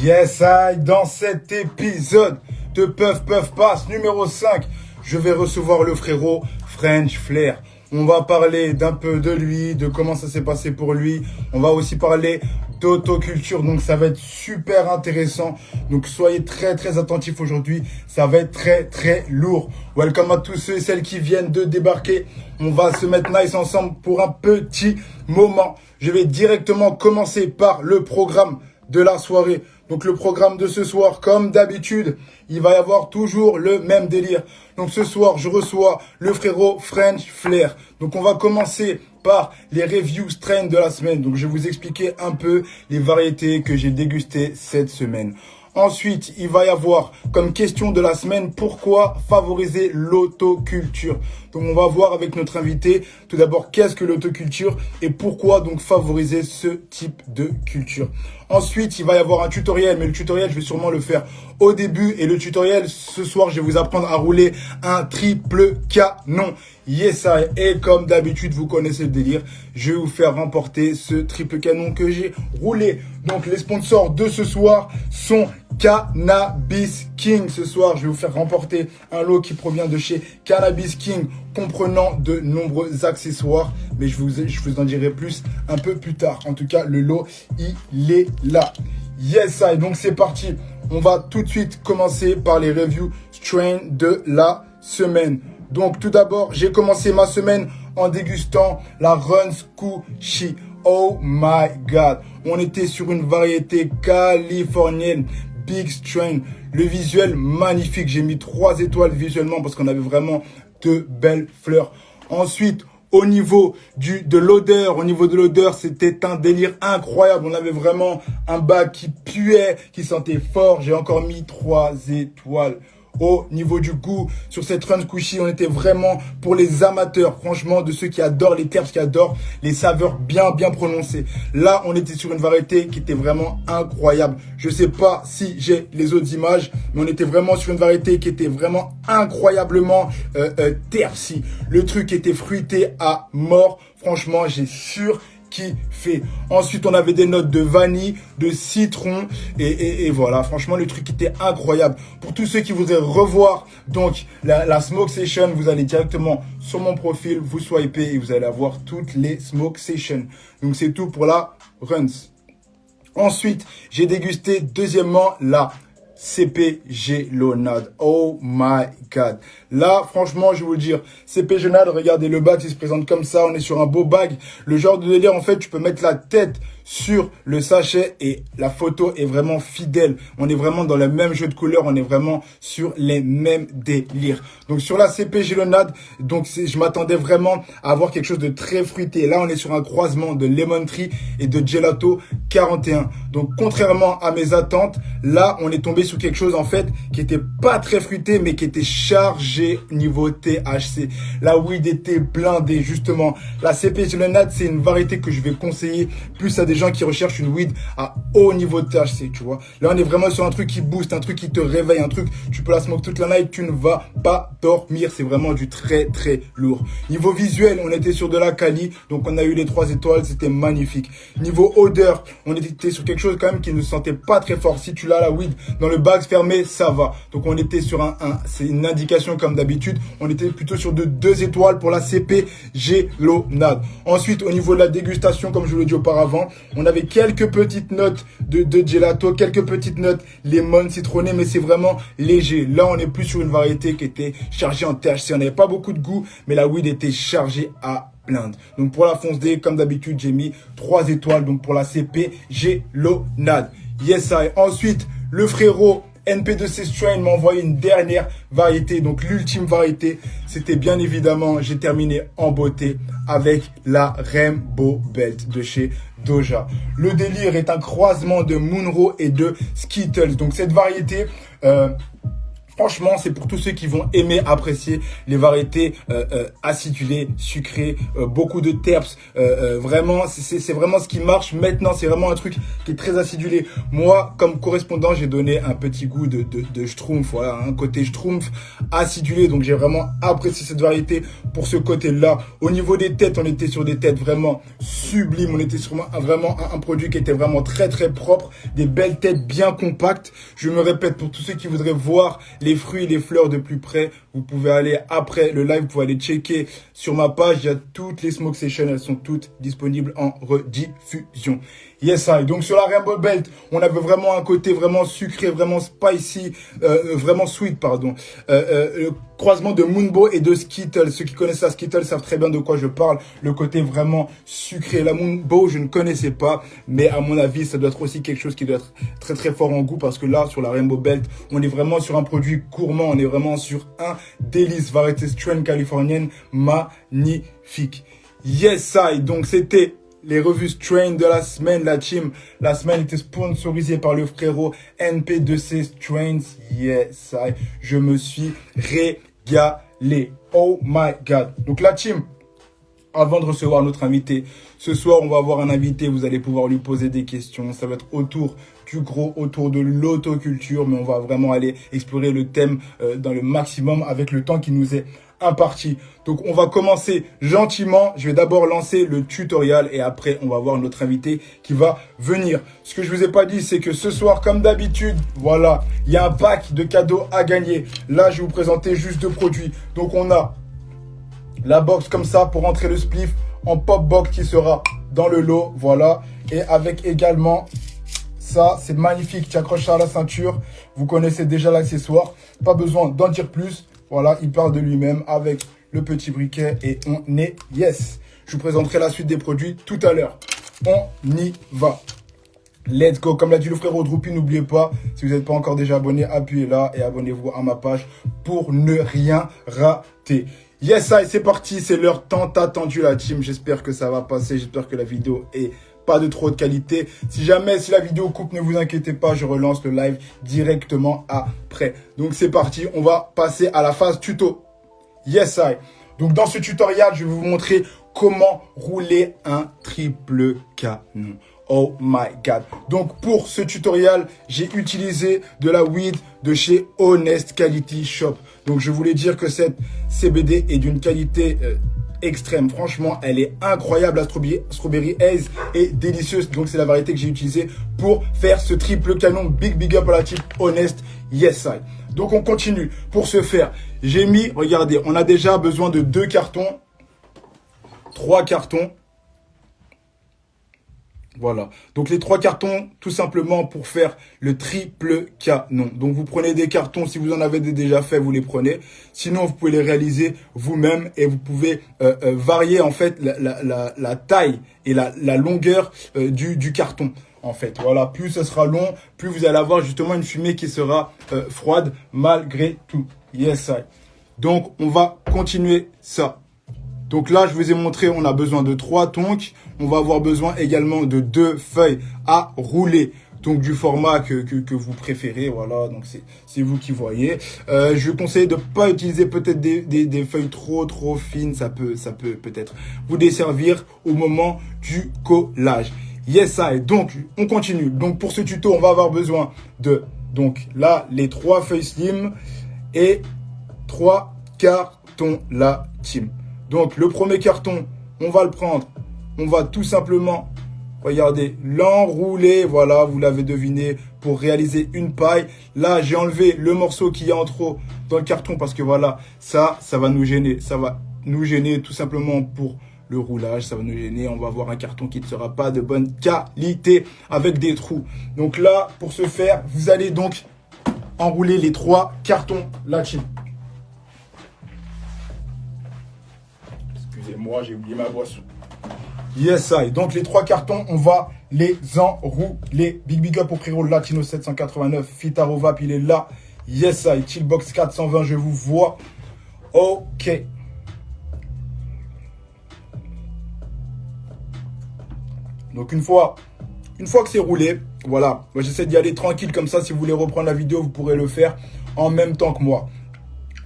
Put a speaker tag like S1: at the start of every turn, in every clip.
S1: Yes, I, dans cet épisode de Puff Puff Pass numéro 5, je vais recevoir le frérot French Flair. On va parler d'un peu de lui, de comment ça s'est passé pour lui. On va aussi parler d'autoculture, donc ça va être super intéressant. Donc soyez très attentifs aujourd'hui, ça va être très lourd. Welcome à tous ceux et celles qui viennent de débarquer. On va se mettre nice ensemble pour un petit moment. Je vais directement commencer par le programme de la soirée. Donc le programme de ce soir, comme d'habitude, il va y avoir toujours le même délire. Donc ce soir, je reçois le frérot French Flair. Donc on va commencer par les reviews strain de la semaine. Donc je vais vous expliquer un peu les variétés que j'ai dégustées cette semaine. Ensuite, il va y avoir comme question de la semaine, pourquoi favoriser l'autoculture? Donc, on va voir avec notre invité, tout d'abord, qu'est-ce que l'autoculture et pourquoi donc favoriser ce type de culture. Ensuite, il va y avoir un tutoriel, mais le tutoriel, je vais sûrement le faire au début. Et le tutoriel, ce soir, je vais vous apprendre à rouler un triple canon. Yes, I. Et comme d'habitude, vous connaissez le délire. Je vais vous faire remporter ce triple canon que j'ai roulé. Donc, les sponsors de ce soir sont Cannabis King. Ce soir, je vais vous faire remporter un lot qui provient de chez Cannabis King, comprenant de nombreux accessoires. Mais je vous en dirai plus un peu plus tard. En tout cas, le lot, il est là. Yes, I. Donc, c'est parti. On va tout de suite commencer par les reviews strain de la semaine. Donc, tout d'abord, j'ai commencé ma semaine en dégustant la Runs Kushi. Oh my God. On était sur une variété californienne, Big Strain. Le visuel magnifique. J'ai mis 3 étoiles visuellement parce qu'on avait vraiment de belles fleurs. Ensuite, au niveau de l'odeur, c'était un délire incroyable. On avait vraiment un bac qui puait, qui sentait fort. J'ai encore mis 3 étoiles. Au niveau du goût, sur cette Runs Kushi, on était vraiment pour les amateurs, franchement, de ceux qui adorent les terpes, qui adorent les saveurs bien prononcées. Là, on était sur une variété qui était vraiment incroyable. Je sais pas si j'ai les autres images, mais on était vraiment sur une variété qui était vraiment incroyablement terpsy. Le truc était fruité à mort. Franchement, j'ai kiffé. Ensuite, on avait des notes de vanille, de citron et voilà. Franchement, le truc était incroyable. Pour tous ceux qui voudraient revoir donc la Smoke Session, vous allez directement sur mon profil, vous swipez et vous allez avoir toutes les Smoke Sessions. Donc, c'est tout pour la Runs. Ensuite, j'ai dégusté deuxièmement la CP Gelonade. Oh my God. Là, franchement, je vais vous le dire, CP Gelonade, regardez, le bag, il se présente comme ça. On est sur un beau bag. Le genre de délire, en fait, tu peux mettre la tête sur le sachet et la photo est vraiment fidèle. On est vraiment dans le même jeu de couleurs. On est vraiment sur les mêmes délires. Donc, sur la CP Gelonade, donc, je m'attendais vraiment à avoir quelque chose de très fruité. Là, on est sur un croisement de Lemon Tree et de Gelato 41. Donc, contrairement à mes attentes, là, on est tombé sur quelque chose, en fait, qui était pas très fruité, mais qui était chargé niveau THC. La weed était blindée, justement. La CP Gelonade, c'est une variété que je vais conseiller plus à des gens qui recherchent une weed à haut niveau de THC, tu vois. Là, on est vraiment sur un truc qui booste, un truc qui te réveille, un truc, tu peux la smoke toute la night, tu ne vas pas dormir. C'est vraiment du très lourd. Niveau visuel, on était sur de la quali, donc on a eu les 3 étoiles, c'était magnifique. Niveau odeur, on était sur quelque chose quand même qui ne sentait pas très fort. Si tu l'as la weed dans le bag fermé, ça va. Donc on était sur c'est une indication comme d'habitude, on était plutôt sur de 2 étoiles pour la CP Gelonade. Ensuite, au niveau de la dégustation, comme je vous l'ai dit auparavant, on avait quelques petites notes de gelato, quelques petites notes lemon, citronné, mais c'est vraiment léger. Là, on est plus sur une variété qui était chargée en THC. On n'avait pas beaucoup de goût, mais la weed était chargée à blinde. Donc pour la fonce D, comme d'habitude, j'ai mis 3 étoiles donc pour la CP Gelonade. Yes, I. Ensuite, le frérot NP2C Strain m'a envoyé une dernière variété, donc l'ultime variété. C'était bien évidemment, j'ai terminé en beauté avec la Rainbow Belt de chez Doja. Le délire est un croisement de Munro et de Skittles. Donc cette variété, Franchement, c'est pour tous ceux qui vont aimer apprécier les variétés acidulées, sucrées, beaucoup de terps. Vraiment, c'est vraiment ce qui marche maintenant. C'est vraiment un truc qui est très acidulé. Moi, comme correspondant, j'ai donné un petit goût de Schtroumpf. Voilà, un côté Schtroumpf acidulé. Donc, j'ai vraiment apprécié cette variété pour ce côté-là. Au niveau des têtes, on était sur des têtes vraiment sublimes. On était sur vraiment un produit qui était vraiment très, très propre. Des belles têtes bien compactes. Je me répète, pour tous ceux qui voudraient voir les fruits et les fleurs de plus près, vous pouvez aller après le live, vous pouvez aller checker sur ma page, il y a toutes les smoke sessions, elles sont toutes disponibles en rediffusion. Yes, I. Donc sur la Rainbow Belt, on avait vraiment un côté vraiment sucré, vraiment spicy, vraiment sweet, pardon. Le croisement de Moonbow et de Skittles. Ceux qui connaissent la Skittles savent très bien de quoi je parle. Le côté vraiment sucré. La Moonbow, je ne connaissais pas, mais à mon avis, ça doit être aussi quelque chose qui doit être très très fort en goût, parce que là, sur la Rainbow Belt, on est vraiment sur un produit gourmand, on est vraiment sur un délice, variété strain californienne magnifique. Yes, I. Donc c'était les revues Strain de la semaine, la team. La semaine était sponsorisée par le frérot NP2C Strains. Yes, I. Je me suis régalé. Oh my God. Donc la team, avant de recevoir notre invité, ce soir, on va avoir un invité. Vous allez pouvoir lui poser des questions. Ça va être autour du gros, autour de l'autoculture. Mais on va vraiment aller explorer le thème dans le maximum avec le temps qui nous est imparti. Donc on va commencer gentiment. Je vais d'abord lancer le tutoriel et après on va voir notre invité qui va venir. Ce que je vous ai pas dit, c'est que ce soir, comme d'habitude, voilà, il y a un pack de cadeaux à gagner. Là, je vais vous présenter juste 2 produits. Donc on a la box comme ça pour rentrer le spliff en pop box qui sera dans le lot, voilà. Et avec également ça, c'est magnifique, tu accroches ça à la ceinture. Vous connaissez déjà l'accessoire, pas besoin d'en dire plus. Voilà, il parle de lui-même avec le petit briquet et on est yes. Je vous présenterai la suite des produits tout à l'heure. On y va. Let's go. Comme l'a dit le frérot Droopy, n'oubliez pas, si vous n'êtes pas encore déjà abonné, appuyez là et abonnez-vous à ma page pour ne rien rater. Yes, c'est parti, c'est l'heure tant attendue la team. J'espère que ça va passer, j'espère que la vidéo est pas de trop de qualité. Si la vidéo coupe, ne vous inquiétez pas, je relance le live directement après. Donc c'est parti, on va passer à la phase tuto. Yes, I. Donc dans ce tutoriel, je vais vous montrer comment rouler un triple canon. Oh my God. Donc pour ce tutoriel, j'ai utilisé de la weed de chez Honest Quality Shop. Donc je voulais dire que cette CBD est d'une qualité extrême. Franchement, elle est incroyable. La Strawberry Haze est délicieuse. Donc c'est la variété que j'ai utilisée pour faire ce triple canon. Big up à la team Honest. Yes, I. Donc on continue. Pour ce faire, j'ai mis, regardez, on a déjà besoin de 2 cartons, 3 cartons. Voilà, donc les 3 cartons, tout simplement pour faire le triple canon. Donc vous prenez des cartons, si vous en avez déjà fait, vous les prenez. Sinon, vous pouvez les réaliser vous-même et vous pouvez varier en fait la taille et la longueur du carton. En fait, voilà, plus ce sera long, plus vous allez avoir justement une fumée qui sera froide malgré tout. Yes, I. Donc on va continuer ça. Donc là, je vous ai montré, on a besoin de 3 tonks. On va avoir besoin également de 2 feuilles à rouler. Donc du format que vous préférez. Voilà, donc c'est vous qui voyez. Je conseille de pas utiliser peut-être des feuilles trop fines. Ça peut peut-être vous desservir au moment du collage. Yes, I. Donc, on continue. Donc pour ce tuto, on va avoir besoin de, donc là, les 3 feuilles slim et 3 cartons la team. Donc, le premier carton, on va le prendre. On va tout simplement, regardez, l'enrouler. Voilà, vous l'avez deviné, pour réaliser une paille. Là, j'ai enlevé le morceau qui est en trop dans le carton parce que voilà, ça va nous gêner. Ça va nous gêner tout simplement pour le roulage. Ça va nous gêner. On va avoir un carton qui ne sera pas de bonne qualité avec des trous. Donc là, pour ce faire, vous allez donc enrouler les 3 cartons là-dessus. Excusez-moi, j'ai oublié ma boisson. Yes, I. Donc les 3 cartons, on va les enrouler. Big up au frérot Latino 789. Fitarovap, il est là. Yes, I. Chillbox 420, je vous vois. Ok. Donc une fois que c'est roulé, Voilà, moi j'essaie d'y aller tranquille comme ça. Si vous voulez reprendre la vidéo, vous pourrez le faire en même temps que moi.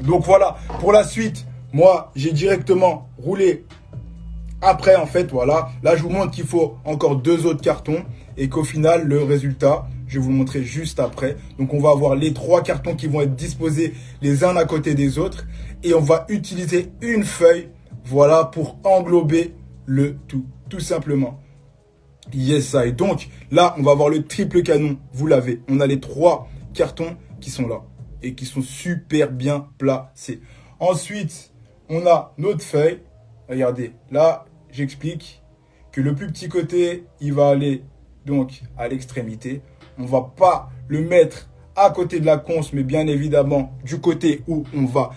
S1: Donc voilà, pour la suite, moi j'ai directement roulé après en fait, voilà. Là je vous montre qu'il faut encore 2 autres cartons et qu'au final le résultat, je vais vous le montrer juste après. Donc on va avoir les 3 cartons qui vont être disposés les uns à côté des autres et on va utiliser une feuille, voilà, pour englober le tout simplement. Yes, ça. Et donc, là, on va avoir le triple canon. Vous l'avez. On a les 3 cartons qui sont là et qui sont super bien placés. Ensuite, on a notre feuille. Regardez, là, j'explique que le plus petit côté, il va aller donc à l'extrémité. On va pas le mettre à côté de la conce, mais bien évidemment du côté où on va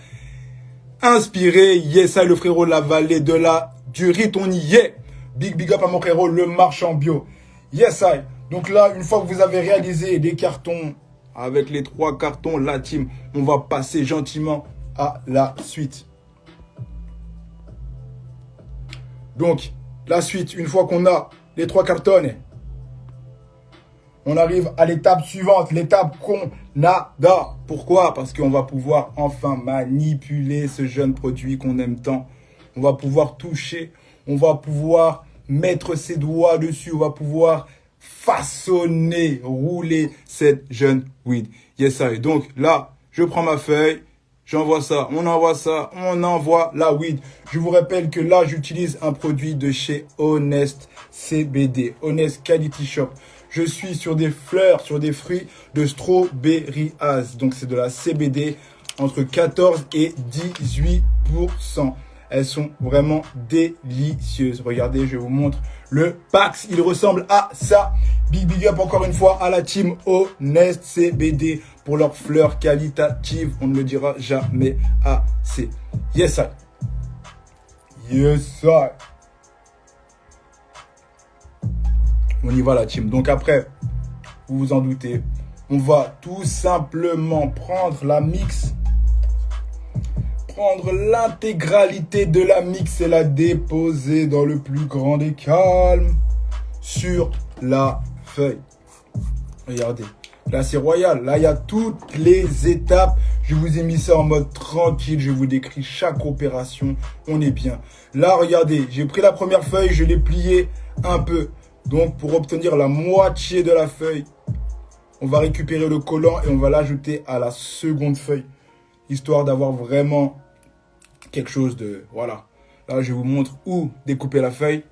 S1: inspirer. Yes, ça, le frérot, la vallée de la durite, on y est. Big up à mon frérot, le marchand bio. Yes, I. Donc là, une fois que vous avez réalisé les cartons, avec les 3 cartons, la team, on va passer gentiment à la suite. Donc, la suite, une fois qu'on a les 3 cartons, on arrive à l'étape suivante, l'étape qu'on a. Pourquoi? Parce qu'on va pouvoir enfin manipuler ce jeune produit qu'on aime tant. On va pouvoir toucher, on va pouvoir mettre ses doigts dessus, on va pouvoir façonner, rouler cette jeune weed. Yes, sir. Donc là, je prends ma feuille, j'envoie ça, on envoie la weed. Je vous rappelle que là, j'utilise un produit de chez Honest CBD, Honest Quality Shop. Je suis sur des fleurs, sur des fruits de strawberryas. Donc c'est de la CBD entre 14 et 18%. Elles sont vraiment délicieuses. Regardez, je vous montre le Pax. Il ressemble à ça. Big up encore une fois à la team Honest CBD pour leurs fleurs qualitatives. On ne le dira jamais assez. Yes, I. Yes, I. On y va la team. Donc après, vous vous en doutez, on va tout simplement prendre la mix. Prendre l'intégralité de la mix et la déposer dans le plus grand des calmes sur la feuille. Regardez, là c'est royal, là il y a toutes les étapes. Je vous ai mis ça en mode tranquille, je vous décris chaque opération, on est bien. Là regardez, j'ai pris la première feuille, je l'ai pliée un peu. Donc pour obtenir la moitié de la feuille, on va récupérer le collant et on va l'ajouter à la seconde feuille. Histoire d'avoir vraiment quelque chose de... Voilà. Là, je vous montre où découper la feuille.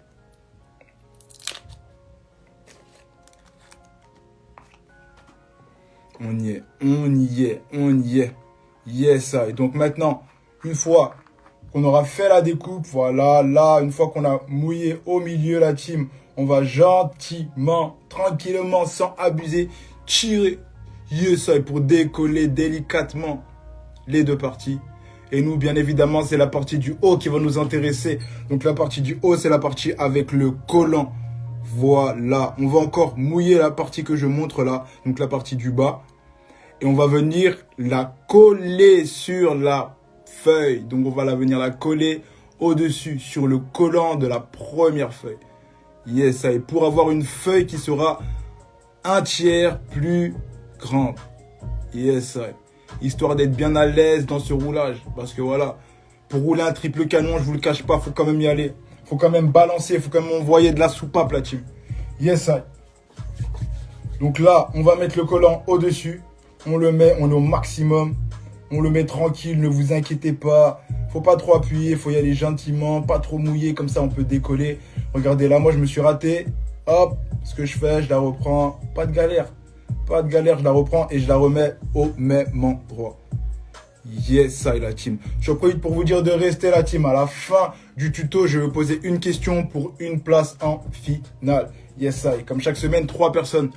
S1: On y est, on y est, on y est. Yes, ça. Et donc maintenant, une fois qu'on aura fait la découpe, voilà, là, une fois qu'on a mouillé au milieu la team, on va gentiment, tranquillement, sans abuser, tirer. Yes, ça. Et pour décoller délicatement les 2 parties. Et nous, bien évidemment, c'est la partie du haut qui va nous intéresser. Donc la partie du haut, c'est la partie avec le collant. Voilà. On va encore mouiller la partie que je montre là. Donc la partie du bas. Et on va venir la coller sur la feuille. Donc on va venir la coller au-dessus, sur le collant de la première feuille. Yes, ça. Et pour avoir une feuille qui sera un tiers plus grande. Yes, ça. Histoire d'être bien à l'aise dans ce roulage. Parce que voilà, pour rouler un triple canon, je vous le cache pas, faut quand même y aller. Faut quand même balancer, faut quand même envoyer de la soupape la team. Yes, I. Donc là, on va mettre le collant au-dessus. On le met, on est au maximum. On le met tranquille, ne vous inquiétez pas. Faut pas trop appuyer, faut y aller gentiment, pas trop mouillé, comme ça on peut décoller. Regardez là, moi je me suis raté. Hop, ce que je fais, je la reprends. Pas de galère. Pas de galère, je la reprends et je la remets au même endroit. Yes, ça est la team. Je profite pour vous dire de rester la team. À la fin du tuto, je vais vous poser une question pour une place en finale. Yes, ça est. Comme chaque semaine, 3 personnes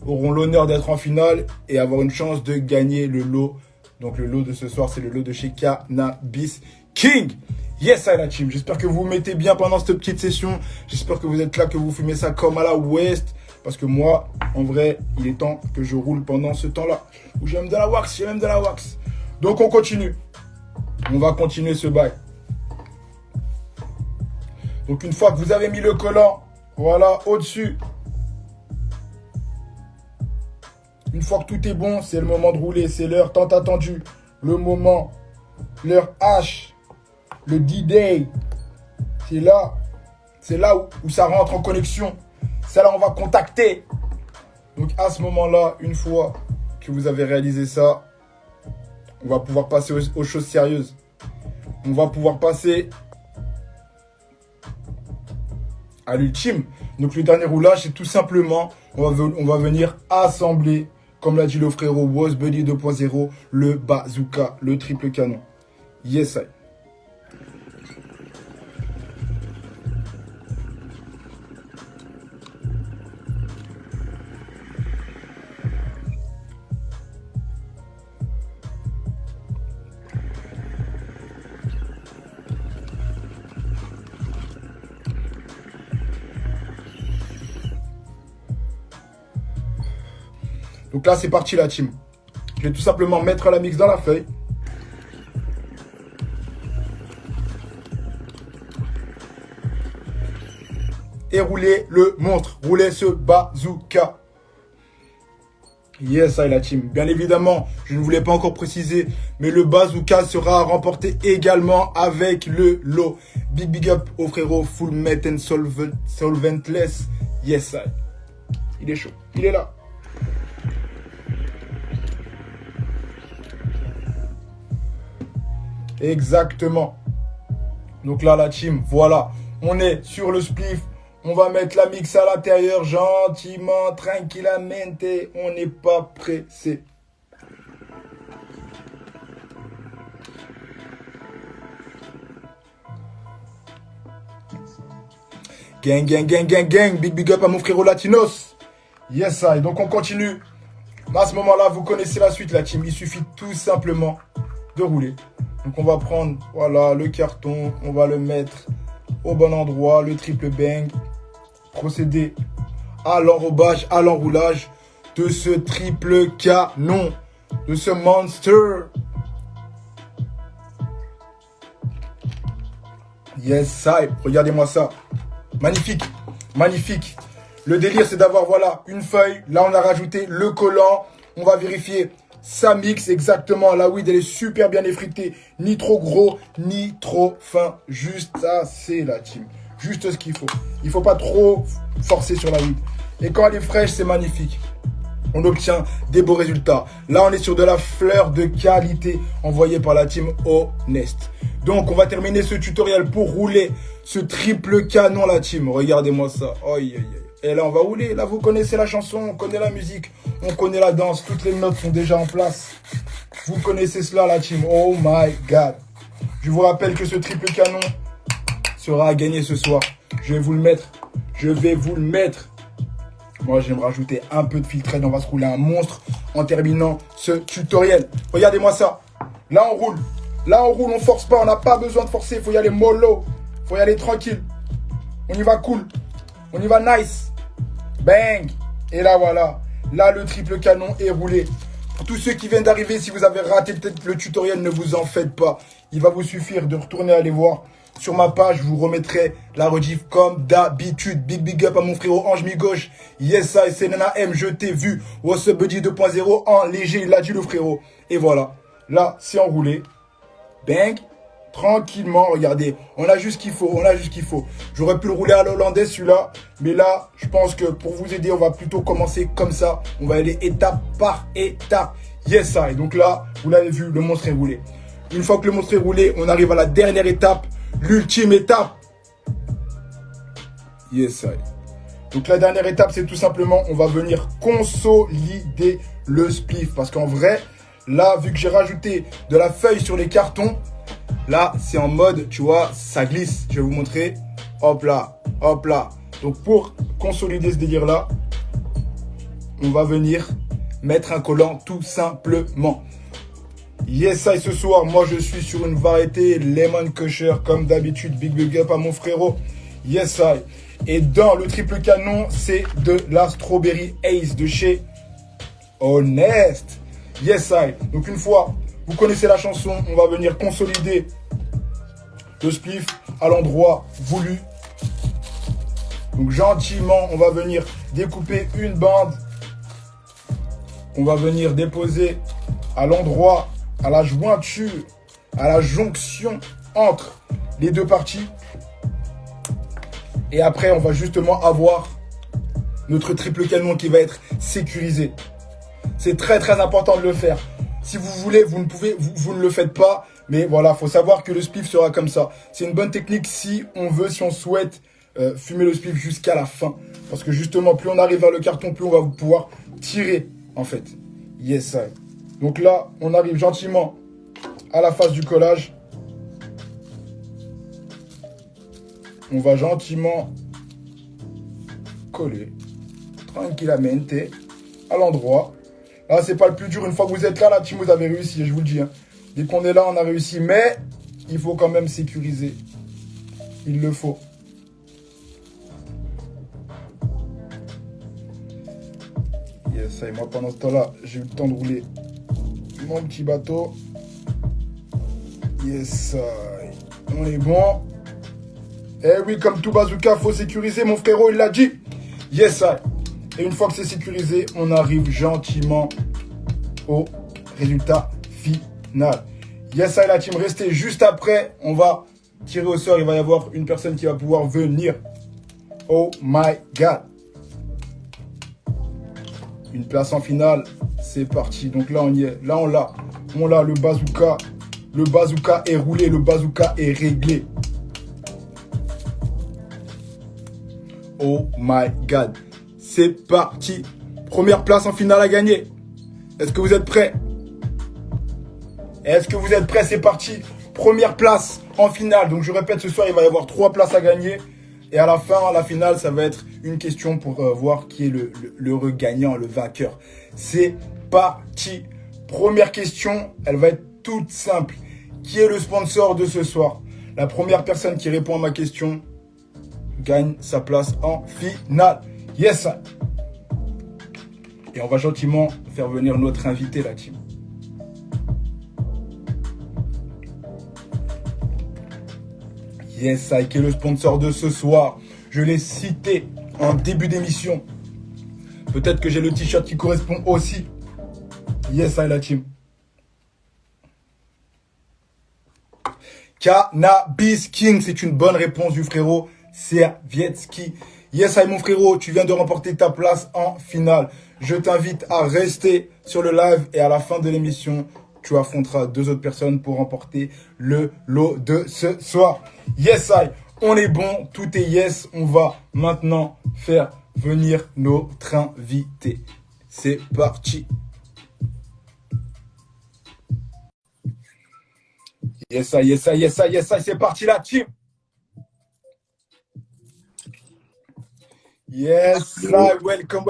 S1: auront l'honneur d'être en finale et avoir une chance de gagner le lot. Donc le lot de ce soir, c'est le lot de chez Cannabis King. Yes, ça est la team. J'espère que vous vous mettez bien pendant cette petite session. J'espère que vous êtes là, que vous fumez ça comme à la West. Parce que moi, en vrai, il est temps que je roule pendant ce temps-là. Où j'aime de la wax, j'aime de la wax. Donc on continue. On va continuer ce bail. Donc une fois que vous avez mis le collant, voilà, au-dessus. Une fois que tout est bon, c'est le moment de rouler. C'est l'heure tant attendue. Le moment, l'heure H, le D-Day. C'est là où ça rentre en connexion. C'est là où on va contacter. Donc à ce moment-là, une fois que vous avez réalisé ça, on va pouvoir passer aux choses sérieuses. On va pouvoir passer à l'ultime. Donc le dernier roulage, c'est tout simplement, on va venir assembler, comme l'a dit le frérot Was Buddy 2.0, le bazooka, le triple canon. Yes, I. Donc là, c'est parti la team. Je vais tout simplement mettre la mix dans la feuille. Et rouler le monstre. Rouler ce bazooka. Yes, ça est la team. Bien évidemment, je ne voulais pas encore préciser, mais le bazooka sera remporté également avec le lot. Big up au frérot Full Metal Solventless. Yes, ça. Il est chaud. Il est là. Exactement. Donc là, la team, voilà. On est sur le spliff. On va mettre la mix à l'intérieur gentiment, tranquillamente. On n'est pas pressé. Gang, gang, gang, gang, gang. Big up à mon frérot Latinos. Yes, I. Donc on continue. À ce moment-là, vous connaissez la suite, la team. Il suffit tout simplement de rouler. Donc on va prendre, voilà, le carton, on va le mettre au bon endroit, le triple bang, procéder à l'enrobage, à l'enroulage de ce triple canon, de ce monster. Yes, ça, regardez-moi ça. Magnifique, magnifique. Le délire, c'est d'avoir, voilà, une feuille. Là, on a rajouté le collant. On va vérifier ça mix exactement. La weed, elle est super bien effritée. Ni trop gros, ni trop fin. Juste assez, la team. Juste ce qu'il faut. Il ne faut pas trop forcer sur la weed. Et quand elle est fraîche, c'est magnifique. On obtient des beaux résultats. Là, on est sur de la fleur de qualité envoyée par la team Honest. Donc, on va terminer ce tutoriel pour rouler ce triple canon, la team. Regardez-moi ça. Aïe, aïe, aïe. Et là, on va rouler. Là, vous connaissez la chanson, on connaît la musique, on connaît la danse. Toutes les notes sont déjà en place. Vous connaissez cela, la team. Oh my God. Je vous rappelle que ce triple canon sera à gagner ce soir. Je vais vous le mettre. Je vais vous le mettre. Moi, j'aime rajouter un peu de filtre. On va se rouler un monstre en terminant ce tutoriel. Regardez-moi ça. Là, on roule. Là, on roule, on force pas. On n'a pas besoin de forcer. Il faut y aller mollo. Il faut y aller tranquille. On y va cool. On y va nice. Bang. Et là, voilà. Là, le triple canon est roulé. Pour tous ceux qui viennent d'arriver, si vous avez raté peut-être le tutoriel, ne vous en faites pas. Il va vous suffire de retourner aller voir. Sur ma page, je vous remettrai la rediff comme d'habitude. Big up à mon frérot Ange Mi-Gauche. Yes, ça, c'est Nana M. Je t'ai vu. What's up, Buddy 2.0 en léger. Il a dit le frérot. Et voilà. Là, c'est enroulé. Bang. Tranquillement, regardez, on a juste ce qu'il faut, on a juste ce qu'il faut. J'aurais pu le rouler à l'hollandais celui-là, mais là, je pense que pour vous aider, on va plutôt commencer comme ça. On va aller étape par étape. Yes, ça. Et donc là, vous l'avez vu, le monstre est roulé. Une fois que le monstre est roulé, on arrive à la dernière étape, l'ultime étape. Yes, ça. Donc la dernière étape, c'est tout simplement, on va venir consolider le spliff. Parce qu'en vrai, là, vu que j'ai rajouté de la feuille sur les cartons, là, c'est en mode, tu vois, ça glisse. Je vais vous montrer. Hop là, hop là. Donc, pour consolider ce délire-là, on va venir mettre un collant tout simplement. Yes, ça, et ce soir, moi, je suis sur une variété Lemon Kosher, comme d'habitude. Big up à mon frérot. Yes, ça. Et dans le triple canon, c'est de la Strawberry Ace de chez Honest. Yes, I. Donc, une fois... Vous connaissez la chanson, on va venir consolider le spliff à l'endroit voulu. Donc gentiment, on va venir découper une bande on va venir déposer à l'endroit, à la jointure, à la jonction entre les deux parties. Et après, on va justement avoir notre triple canon qui va être sécurisé. C'est très très important de le faire. Si vous voulez, vous ne le faites pas. Mais voilà, faut savoir que le spliff sera comme ça. C'est une bonne technique si on souhaite fumer le spliff jusqu'à la fin. Parce que justement, plus on arrive vers le carton, plus on va pouvoir tirer en fait. Yes, sir. Donc là, on arrive gentiment à la phase du collage. On va gentiment coller tranquillamente à l'endroit. Là, c'est pas le plus dur. Une fois que vous êtes là, la team, vous avez réussi, je vous le dis. Hein. Dès qu'on est là, on a réussi. Mais il faut quand même sécuriser. Il le faut. Yes, et moi, pendant ce temps-là, j'ai eu le temps de rouler mon petit bateau. Yes, on est bon. Eh oui, comme tout bazooka, faut sécuriser. Mon frérot, il l'a dit. Yes, et une fois que c'est sécurisé, on arrive gentiment au résultat final. Yes, la team, restez juste après. On va tirer au sort. Il va y avoir une personne qui va pouvoir venir. Oh my God. Une place en finale. C'est parti. Donc là, on y est. Là, on l'a. On l'a, le bazooka. Le bazooka est roulé. Le bazooka est réglé. Oh my God. C'est parti. Première place en finale à gagner. Est-ce que vous êtes prêts? Est-ce que vous êtes prêts? C'est parti. Première place en finale. Donc je répète, ce soir, il va y avoir 3 places à gagner. Et à la fin, la finale, ça va être une question pour voir qui est le gagnant, le vainqueur. C'est parti. Première question, elle va être toute simple. Qui est le sponsor de ce soir? La première personne qui répond à ma question gagne sa place en finale. Yes. Et on va gentiment faire venir notre invité, la team. Yes, qui est le sponsor de ce soir. Je l'ai cité en début d'émission. Peut-être que j'ai le t-shirt qui correspond aussi. Yes, la team. Cannabis King, c'est une bonne réponse du frérot Servietsky. Yes, mon frérot, tu viens de remporter ta place en finale. Je t'invite à rester sur le live et à la fin de l'émission, tu affronteras 2 autres personnes pour remporter le lot de ce soir. Yes, on est bon, tout est yes. On va maintenant faire venir notre invité. C'est parti. Yes, c'est parti la team. Yes, welcome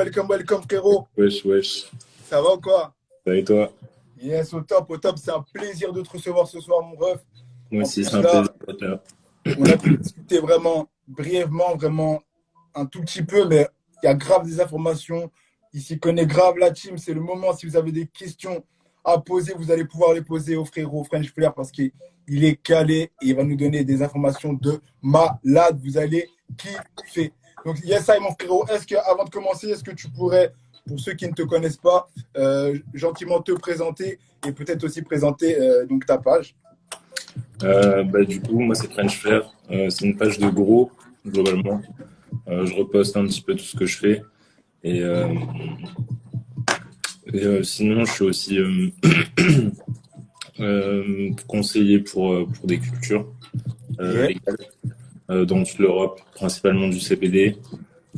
S1: frérot.
S2: Wesh.
S1: Ça va ou quoi?
S2: Ça va et toi?
S1: Yes, au top. C'est un plaisir de te recevoir ce soir, mon ref.
S2: Moi aussi, c'est un plaisir d'être là.
S1: On a pu discuter vraiment brièvement, vraiment un tout petit peu, mais il y a grave des informations. Il s'y connaît grave la team. C'est le moment, si vous avez des questions à poser, vous allez pouvoir les poser au frérot French Flair parce qu'il est calé et il va nous donner des informations de malade. Vous allez kiffer. Donc, yes, mon frérot, avant de commencer, est-ce que tu pourrais, pour ceux qui ne te connaissent pas, gentiment te présenter et peut-être aussi présenter donc ta page?
S2: Du coup, moi, c'est French Flair. C'est une page de gros, globalement. Je reposte un petit peu tout ce que je fais. Et sinon, je suis aussi conseiller pour des cultures légales dans toute l'Europe, principalement du CBD.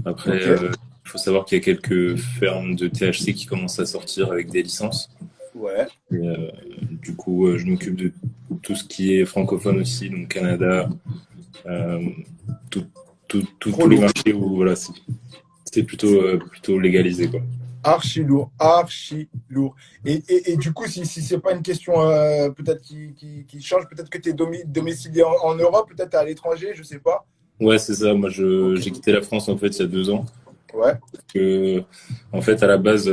S2: Après, il faut savoir qu'il y a quelques fermes de THC qui commencent à sortir avec des licences.
S1: Ouais.
S2: Et, du coup, je m'occupe de tout ce qui est francophone aussi, donc Canada, tous les marchés où voilà, c'est plutôt légalisé, quoi.
S1: Archi lourd. Et du coup, si c'est pas une question peut-être qui change, peut-être que tu es domicilié en Europe, peut-être à l'étranger, je sais pas.
S2: Ouais, c'est ça. Moi, j'ai quitté la France en fait il y a 2 ans.
S1: Ouais.
S2: En fait, à la base,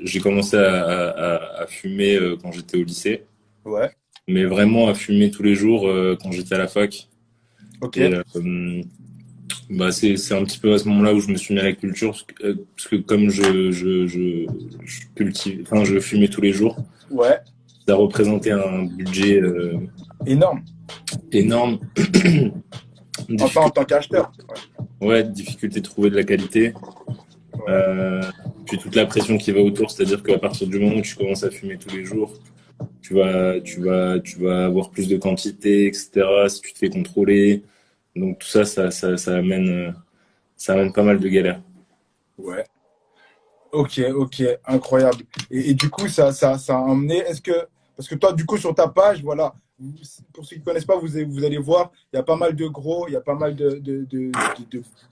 S2: j'ai commencé à fumer quand j'étais au lycée.
S1: Ouais.
S2: Mais vraiment à fumer tous les jours quand j'étais à la fac.
S1: Ok.
S2: Et, Bah, c'est un petit peu à ce moment-là où je me suis mis à la culture, parce que comme je cultive, enfin, je fumais tous les jours,
S1: Ouais,
S2: ça représentait un budget
S1: énorme.
S2: énorme.
S1: Enfin, en
S2: Difficulté,
S1: tant qu'acheteur.
S2: ouais, difficulté de trouver de la qualité.
S1: Ouais.
S2: Euh, Puis toute la pression qui va autour, c'est-à-dire qu'à partir du moment où tu commences à fumer tous les jours, tu vas avoir plus de quantité, etc. Si tu te fais contrôler. Donc tout ça, ça amène pas mal de galères.
S1: Ouais. Ok, ok, incroyable. Et du coup, ça a emmené. Est-ce que, parce que toi, du coup, sur ta page, voilà, pour ceux qui ne connaissent pas, vous allez voir, il y a pas mal de gros, il y a pas mal de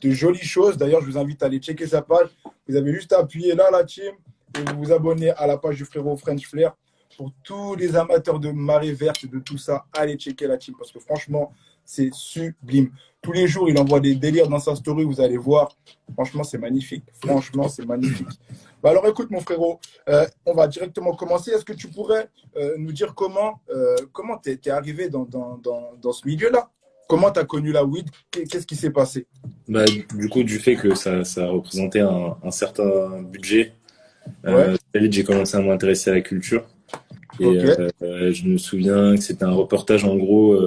S1: jolies choses. D'ailleurs, je vous invite à aller checker sa page. Vous avez juste à appuyer là, la team, et vous vous abonnez à la page du frérot French Flair. Pour tous les amateurs de marée verte et de tout ça, allez checker la team parce que franchement, c'est sublime. Tous les jours, il envoie des délires dans sa story, vous allez voir. Franchement, c'est magnifique. Franchement, c'est magnifique. Bah alors écoute mon frérot, on va directement commencer. Est-ce que tu pourrais nous dire comment t'es arrivé dans ce milieu-là? Comment tu as connu la weed? Qu'est-ce qui s'est passé?
S2: Bah, du coup, du fait que ça représentait un certain budget,
S1: Ouais,
S2: très vite j'ai commencé à m'intéresser à la culture. Et
S1: ok,
S2: je me souviens que c'était un reportage en gros,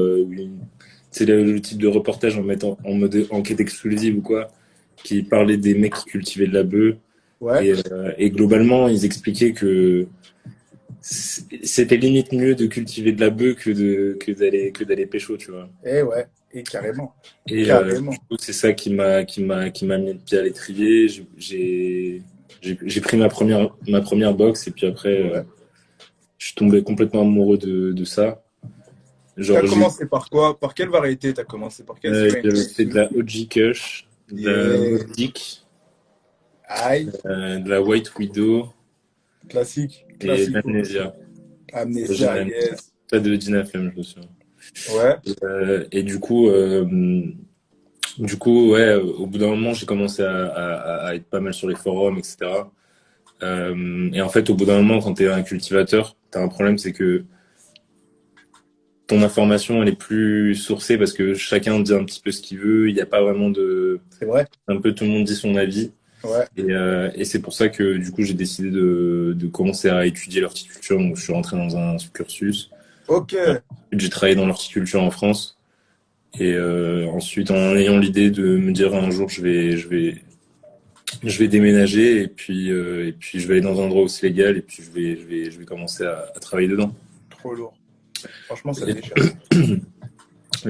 S2: c'est le type de reportage en mode enquête exclusive ou quoi, qui parlait des mecs qui cultivaient de la bœuf.
S1: ouais,
S2: Et globalement, ils expliquaient que c'était limite mieux de cultiver de la bœuf que d'aller pécho, tu vois.
S1: et ouais, et carrément,
S2: Et
S1: carrément.
S2: du coup, c'est ça qui m'a mis le pied à l'étrier. J'ai pris ma première box et puis après,
S1: Ouais.
S2: je suis tombé complètement amoureux de ça.
S1: Tu as
S2: Genre,
S1: commencé par quoi? Par quelle variété tu as commencé? Par quel strain?
S2: j'avais fait de la OG Kush, de la
S1: Yeah,
S2: Mobb Deep,
S1: aïe,
S2: de la White Widow
S1: classique,
S2: et de
S1: classico.
S2: l'Amnesia.
S1: Amnesia,
S2: Original.
S1: yes.
S2: Pas de Dina FM, je me souviens.
S1: Ouais,
S2: Et du coup, ouais, au bout d'un moment, j'ai commencé à être pas mal sur les forums, etc. Et en fait, au bout d'un moment, quand tu es un cultivateur, tu as un problème, c'est que ton information, elle est plus sourcée parce que chacun dit un petit peu ce qu'il veut. Il n'y a pas vraiment de.
S1: c'est vrai.
S2: Un peu tout le monde dit son avis.
S1: Ouais,
S2: Et c'est pour ça que du coup, j'ai décidé de commencer à étudier l'horticulture. Donc, je suis rentré dans un cursus.
S1: ok.
S2: Ensuite, j'ai travaillé dans l'horticulture en France. Et ensuite, en ayant l'idée de me dire un jour, je vais déménager et puis je vais aller dans un endroit aussi légal et puis je vais commencer à travailler dedans.
S1: Trop lourd. Franchement, ça
S2: Et,
S1: déchire.
S2: et du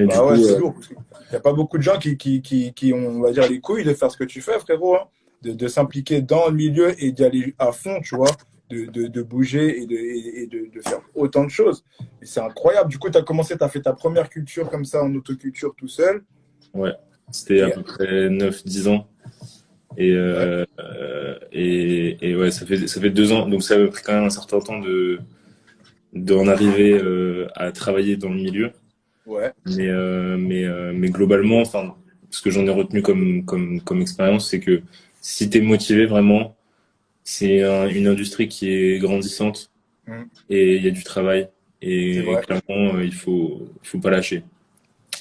S1: Bah
S2: coup,
S1: ouais, c'est lourd. Il n'y a pas beaucoup de gens qui ont, on va dire, les couilles de faire ce que tu fais, frérot. Hein. De s'impliquer dans le milieu et d'y aller à fond, tu vois. De bouger et de faire autant de choses. Et c'est incroyable. Du coup, tu as commencé, tu as fait ta première culture comme ça en autoculture tout seul.
S2: ouais, c'était à
S1: Et
S2: peu près 9-10 ans. Et,
S1: ouais,
S2: et ouais, ça fait 2 ans. Donc ça m'a pris quand même un certain temps d'en arriver à travailler dans le milieu.
S1: ouais,
S2: Mais globalement, enfin, ce que j'en ai retenu comme expérience, c'est que si tu es motivé vraiment, c'est une industrie qui est grandissante
S1: mm,
S2: et il y a du travail.
S1: c'est
S2: Et
S1: vrai.
S2: clairement, il faut pas lâcher.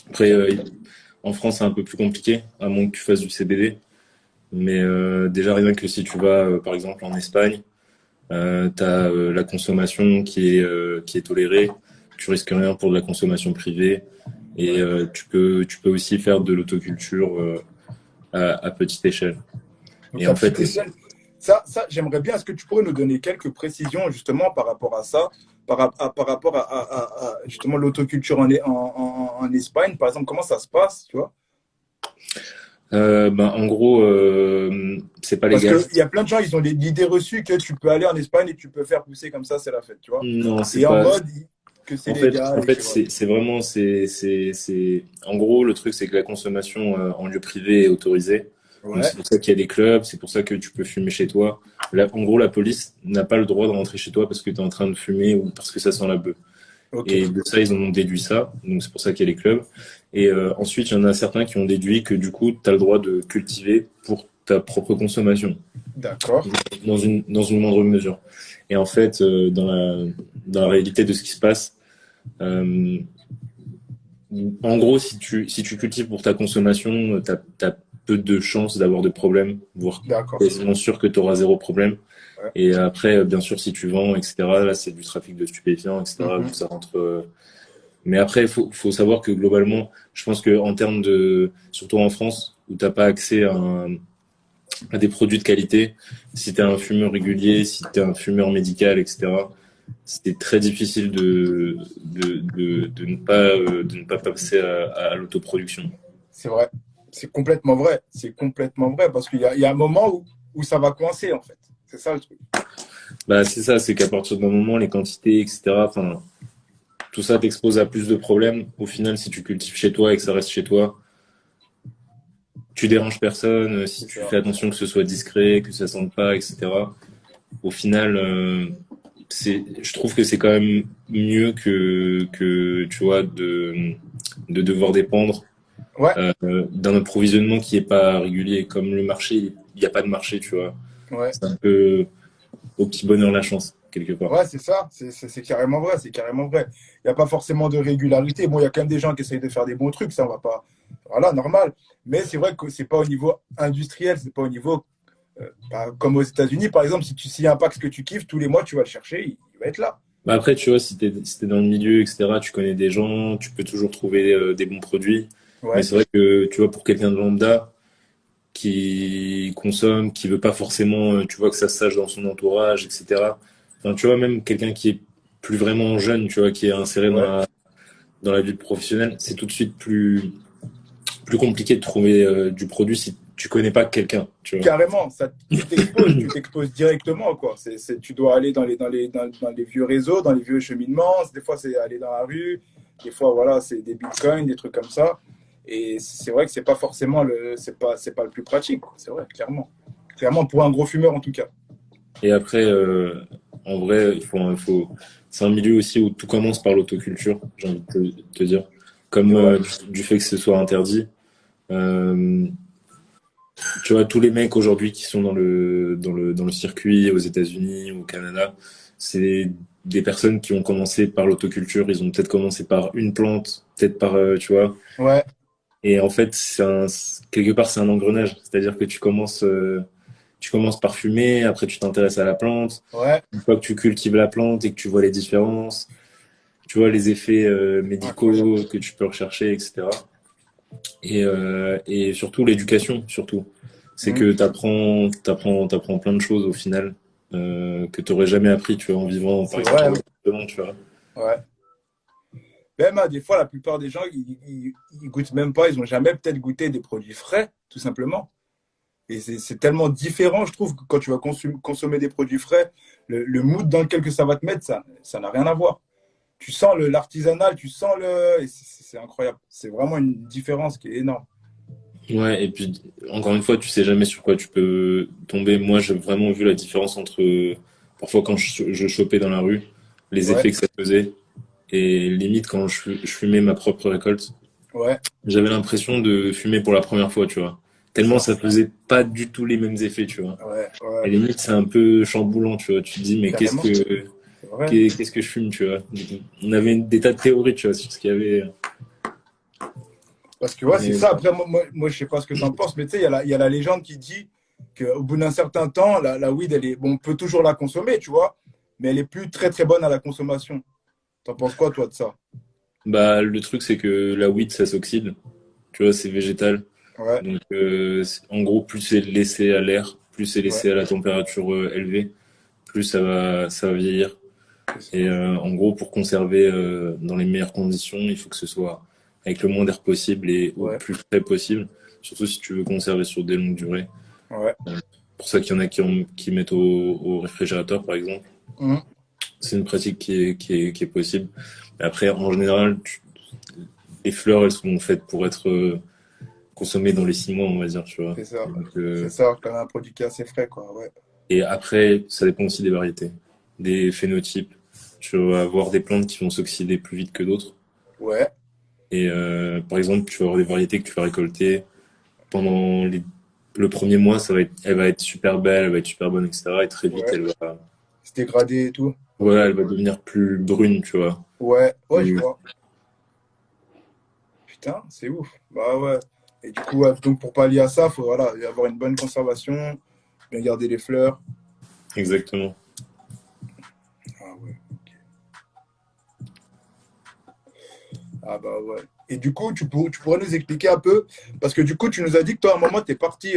S2: Après, en France, c'est un peu plus compliqué, à moins que tu fasses du CBD. Mais déjà, rien que si tu vas, par exemple, en Espagne, tu as la consommation qui est tolérée. Tu risques rien pour de la consommation privée. Et
S1: Ouais.
S2: tu peux aussi faire de l'autoculture à petite échelle.
S1: Donc
S2: Et
S1: à
S2: en
S1: petite
S2: fait,
S1: échelle, ça j'aimerais bien. Est-ce que tu pourrais nous donner quelques précisions justement par rapport à ça, par rapport justement l'autoculture en Espagne, par exemple, comment ça se passe, tu vois?
S2: ben, en gros, c'est pas
S1: Parce
S2: légal.
S1: qu'il y a plein de gens, ils ont l'idée reçue que tu peux aller en Espagne et tu peux faire pousser comme ça, c'est la fête, tu vois?
S2: Non, c'est
S1: Et en
S2: pas.
S1: mode que c'est
S2: En fait,
S1: légal
S2: en
S1: et que
S2: fait,
S1: voilà.
S2: c'est vraiment, en gros, le truc, c'est que la consommation en lieu privé est autorisée. Donc,
S1: Ouais,
S2: c'est pour ça qu'il y a des clubs, c'est pour ça que tu peux fumer chez toi. Là, en gros, la police n'a pas le droit de rentrer chez toi parce que tu es en train de fumer ou parce que ça sent la bœuf.
S1: ok,
S2: Et de ça, ils en ont déduit ça. Donc, c'est pour ça qu'il y a les clubs. Et ensuite, il y en a certains qui ont déduit que du coup, tu as le droit de cultiver pour ta propre consommation,
S1: d'accord.
S2: dans une moindre mesure. Et en fait, dans la réalité de ce qui se passe, euh, en gros, si tu cultives pour ta consommation, peu de chances d'avoir de problèmes, voire
S1: D'accord.
S2: quasiment sûr que tu auras zéro problème.
S1: Ouais.
S2: Et après, bien sûr, si tu vends, etc., là, c'est du trafic de stupéfiants, etc., où
S1: Mhm.
S2: ça rentre. Mais après, faut savoir que globalement, je pense que en termes de, surtout en France, où t'as pas accès à des produits de qualité, si t'es un fumeur régulier, si t'es un fumeur médical, etc., c'est très difficile de ne pas passer à l'autoproduction.
S1: C'est vrai. C'est complètement vrai. C'est complètement vrai parce qu'il y a un moment où ça va coincer, en fait. C'est ça le truc.
S2: Bah, c'est ça, c'est qu'à partir d'un moment, les quantités, etc., enfin, tout ça t'expose à plus de problèmes. Au final, si tu cultives chez toi et que ça reste chez toi, tu déranges personne, si
S1: C'est
S2: tu
S1: ça.
S2: fais attention que ce soit discret, que ça sente pas, etc. Au final, je trouve que c'est quand même mieux que tu vois, de devoir dépendre
S1: Ouais.
S2: d'un approvisionnement qui est pas régulier. Comme le marché, il n'y a pas de marché, tu vois.
S1: Ouais.
S2: C'est un peu au petit bonheur la chance, quelque part.
S1: Ouais, c'est ça. C'est carrément vrai. C'est carrément vrai. Il n'y a pas forcément de régularité. Bon, il y a quand même des gens qui essayent de faire des bons trucs. Ça, on va pas. Voilà, normal. Mais c'est vrai que c'est pas au niveau industriel. C'est pas au niveau. Comme aux États-Unis, par exemple, s'il y a un pack que tu kiffes, tous les mois, tu vas le chercher. Il va être là.
S2: Bah après, tu vois, si t'es dans le milieu, etc., tu connais des gens, tu peux toujours trouver des bons produits. Mais
S1: Ouais.
S2: c'est vrai que, tu vois, pour quelqu'un de lambda qui consomme, qui veut pas forcément, tu vois, que ça se sache dans son entourage, etc. Enfin, tu vois, même quelqu'un qui est plus vraiment jeune, tu vois, qui est inséré
S1: Ouais.
S2: dans la vie professionnelle, c'est tout de suite plus compliqué de trouver du produit si tu connais pas quelqu'un, tu vois.
S1: Carrément, ça, tu t'exposes directement, quoi. Tu dois aller dans les vieux réseaux, dans les vieux cheminements. Des fois, c'est aller dans la rue. Des fois, voilà, c'est des bitcoins, des trucs comme ça. Et c'est vrai que c'est pas forcément c'est pas le plus pratique, quoi. C'est vrai, clairement. Clairement, pour un gros fumeur, en tout cas.
S2: Et après, en vrai, c'est un milieu aussi où tout commence par l'autoculture, j'ai envie de te dire.
S1: C'est
S2: Comme
S1: vrai.
S2: du fait que ce soit interdit. Euh, Tu vois, tous les mecs aujourd'hui qui sont dans le circuit aux États-Unis, au Canada, c'est des personnes qui ont commencé par l'autoculture. Ils ont peut-être commencé par une plante, peut-être par, tu vois.
S1: Ouais,
S2: Et en fait, quelque part, c'est un engrenage. C'est-à-dire que tu commences par fumer, après tu t'intéresses à la plante.
S1: ouais.
S2: Une fois que tu cultives la plante et que tu vois les différences, tu vois les effets
S1: Incroyable.
S2: médicaux que tu peux rechercher, etc. Et surtout l'éducation, surtout. C'est
S1: Mhm.
S2: que t'apprends plein de choses au final que t'aurais jamais appris, tu vois, en vivant, par
S1: C'est
S2: exemple,
S1: vrai,
S2: en
S1: hein.
S2: appartement, tu vois.
S1: Ouais. Même, des fois, la plupart des gens, ils goûtent même pas. Ils ont jamais peut-être goûté des produits frais, tout simplement. Et c'est tellement différent, je trouve, que quand tu vas consommer des produits frais, le mood dans lequel que ça va te mettre, ça n'a rien à voir. Tu sens l'artisanal, tu sens le. Et c'est incroyable. C'est vraiment une différence qui est énorme.
S2: Ouais, et puis encore une fois, tu sais jamais sur quoi tu peux tomber. Moi, j'ai vraiment vu la différence entre parfois quand je chopais dans la rue, les
S1: Ouais,
S2: effets que ça faisait, et limite quand je fumais ma propre récolte.
S1: ouais,
S2: J'avais l'impression de fumer pour la première fois, tu vois.
S1: c'est
S2: Tellement
S1: ça.
S2: ça faisait pas du tout les mêmes effets, tu vois.
S1: Ouais,
S2: Et
S1: ouais,
S2: limite, c'est un peu chamboulant, tu vois. Tu te dis, mais
S1: carrément. C'est vrai.
S2: qu'est-ce que je fume, tu vois. On avait des tas de théories, tu vois, sur ce qu'il y avait.
S1: Parce que, ouais, c'est
S2: Mais
S1: ça. Après, moi, je sais pas ce que tu en penses, mais tu sais, il y a la légende qui dit qu'au bout d'un certain temps, la weed, bon, on peut toujours la consommer, tu vois, mais elle est plus très, très bonne à la consommation. T'en penses quoi, toi, de ça?
S2: bah, le truc, c'est que la weed, ça s'oxyde. Tu vois, c'est végétal.
S1: Ouais,
S2: Donc, en gros, plus c'est laissé à l'air, plus c'est
S1: ouais,
S2: laissé à la température élevée, plus ça va vieillir.
S1: c'est ça.
S2: Et en gros, pour conserver dans les meilleures conditions, il faut que ce soit avec le moins d'air possible et au
S1: Ouais,
S2: plus frais possible. Surtout si tu veux conserver sur des longues durées.
S1: ouais.
S2: Pour ça qu'il y en a qui mettent au réfrigérateur, par exemple.
S1: Mhm.
S2: C'est une pratique qui est possible. Mais après, en général, les fleurs, elles sont faites pour être consommées dans les 6 mois, on va dire, tu vois.
S1: C'est ça.
S2: Donc,
S1: C'est ça, quand même un produit qui est assez frais, quoi. Ouais.
S2: et après, ça dépend aussi des variétés, des phénotypes. Tu vas avoir des plantes qui vont s'oxyder plus vite que d'autres.
S1: Ouais,
S2: Et par exemple, tu vas avoir des variétés que tu vas récolter pendant le premier mois, elle va être super belle, elle va être super bonne, etc. Et très vite,
S1: ouais. C'est dégradé et tout. Ok.
S2: voilà, elle va devenir plus brune, tu vois.
S1: Ouais, ouais, je
S2: Plus-
S1: vois. Putain, c'est ouf. Bah ouais. Et du coup, ouais, donc pour pallier à ça, il faut voilà, avoir une bonne conservation, bien garder les fleurs.
S2: Exactement.
S1: Ah ouais. Ah bah ouais. Et du coup, tu pourrais nous expliquer un peu, parce que du coup, tu nous as dit que toi, à un moment, tu es parti,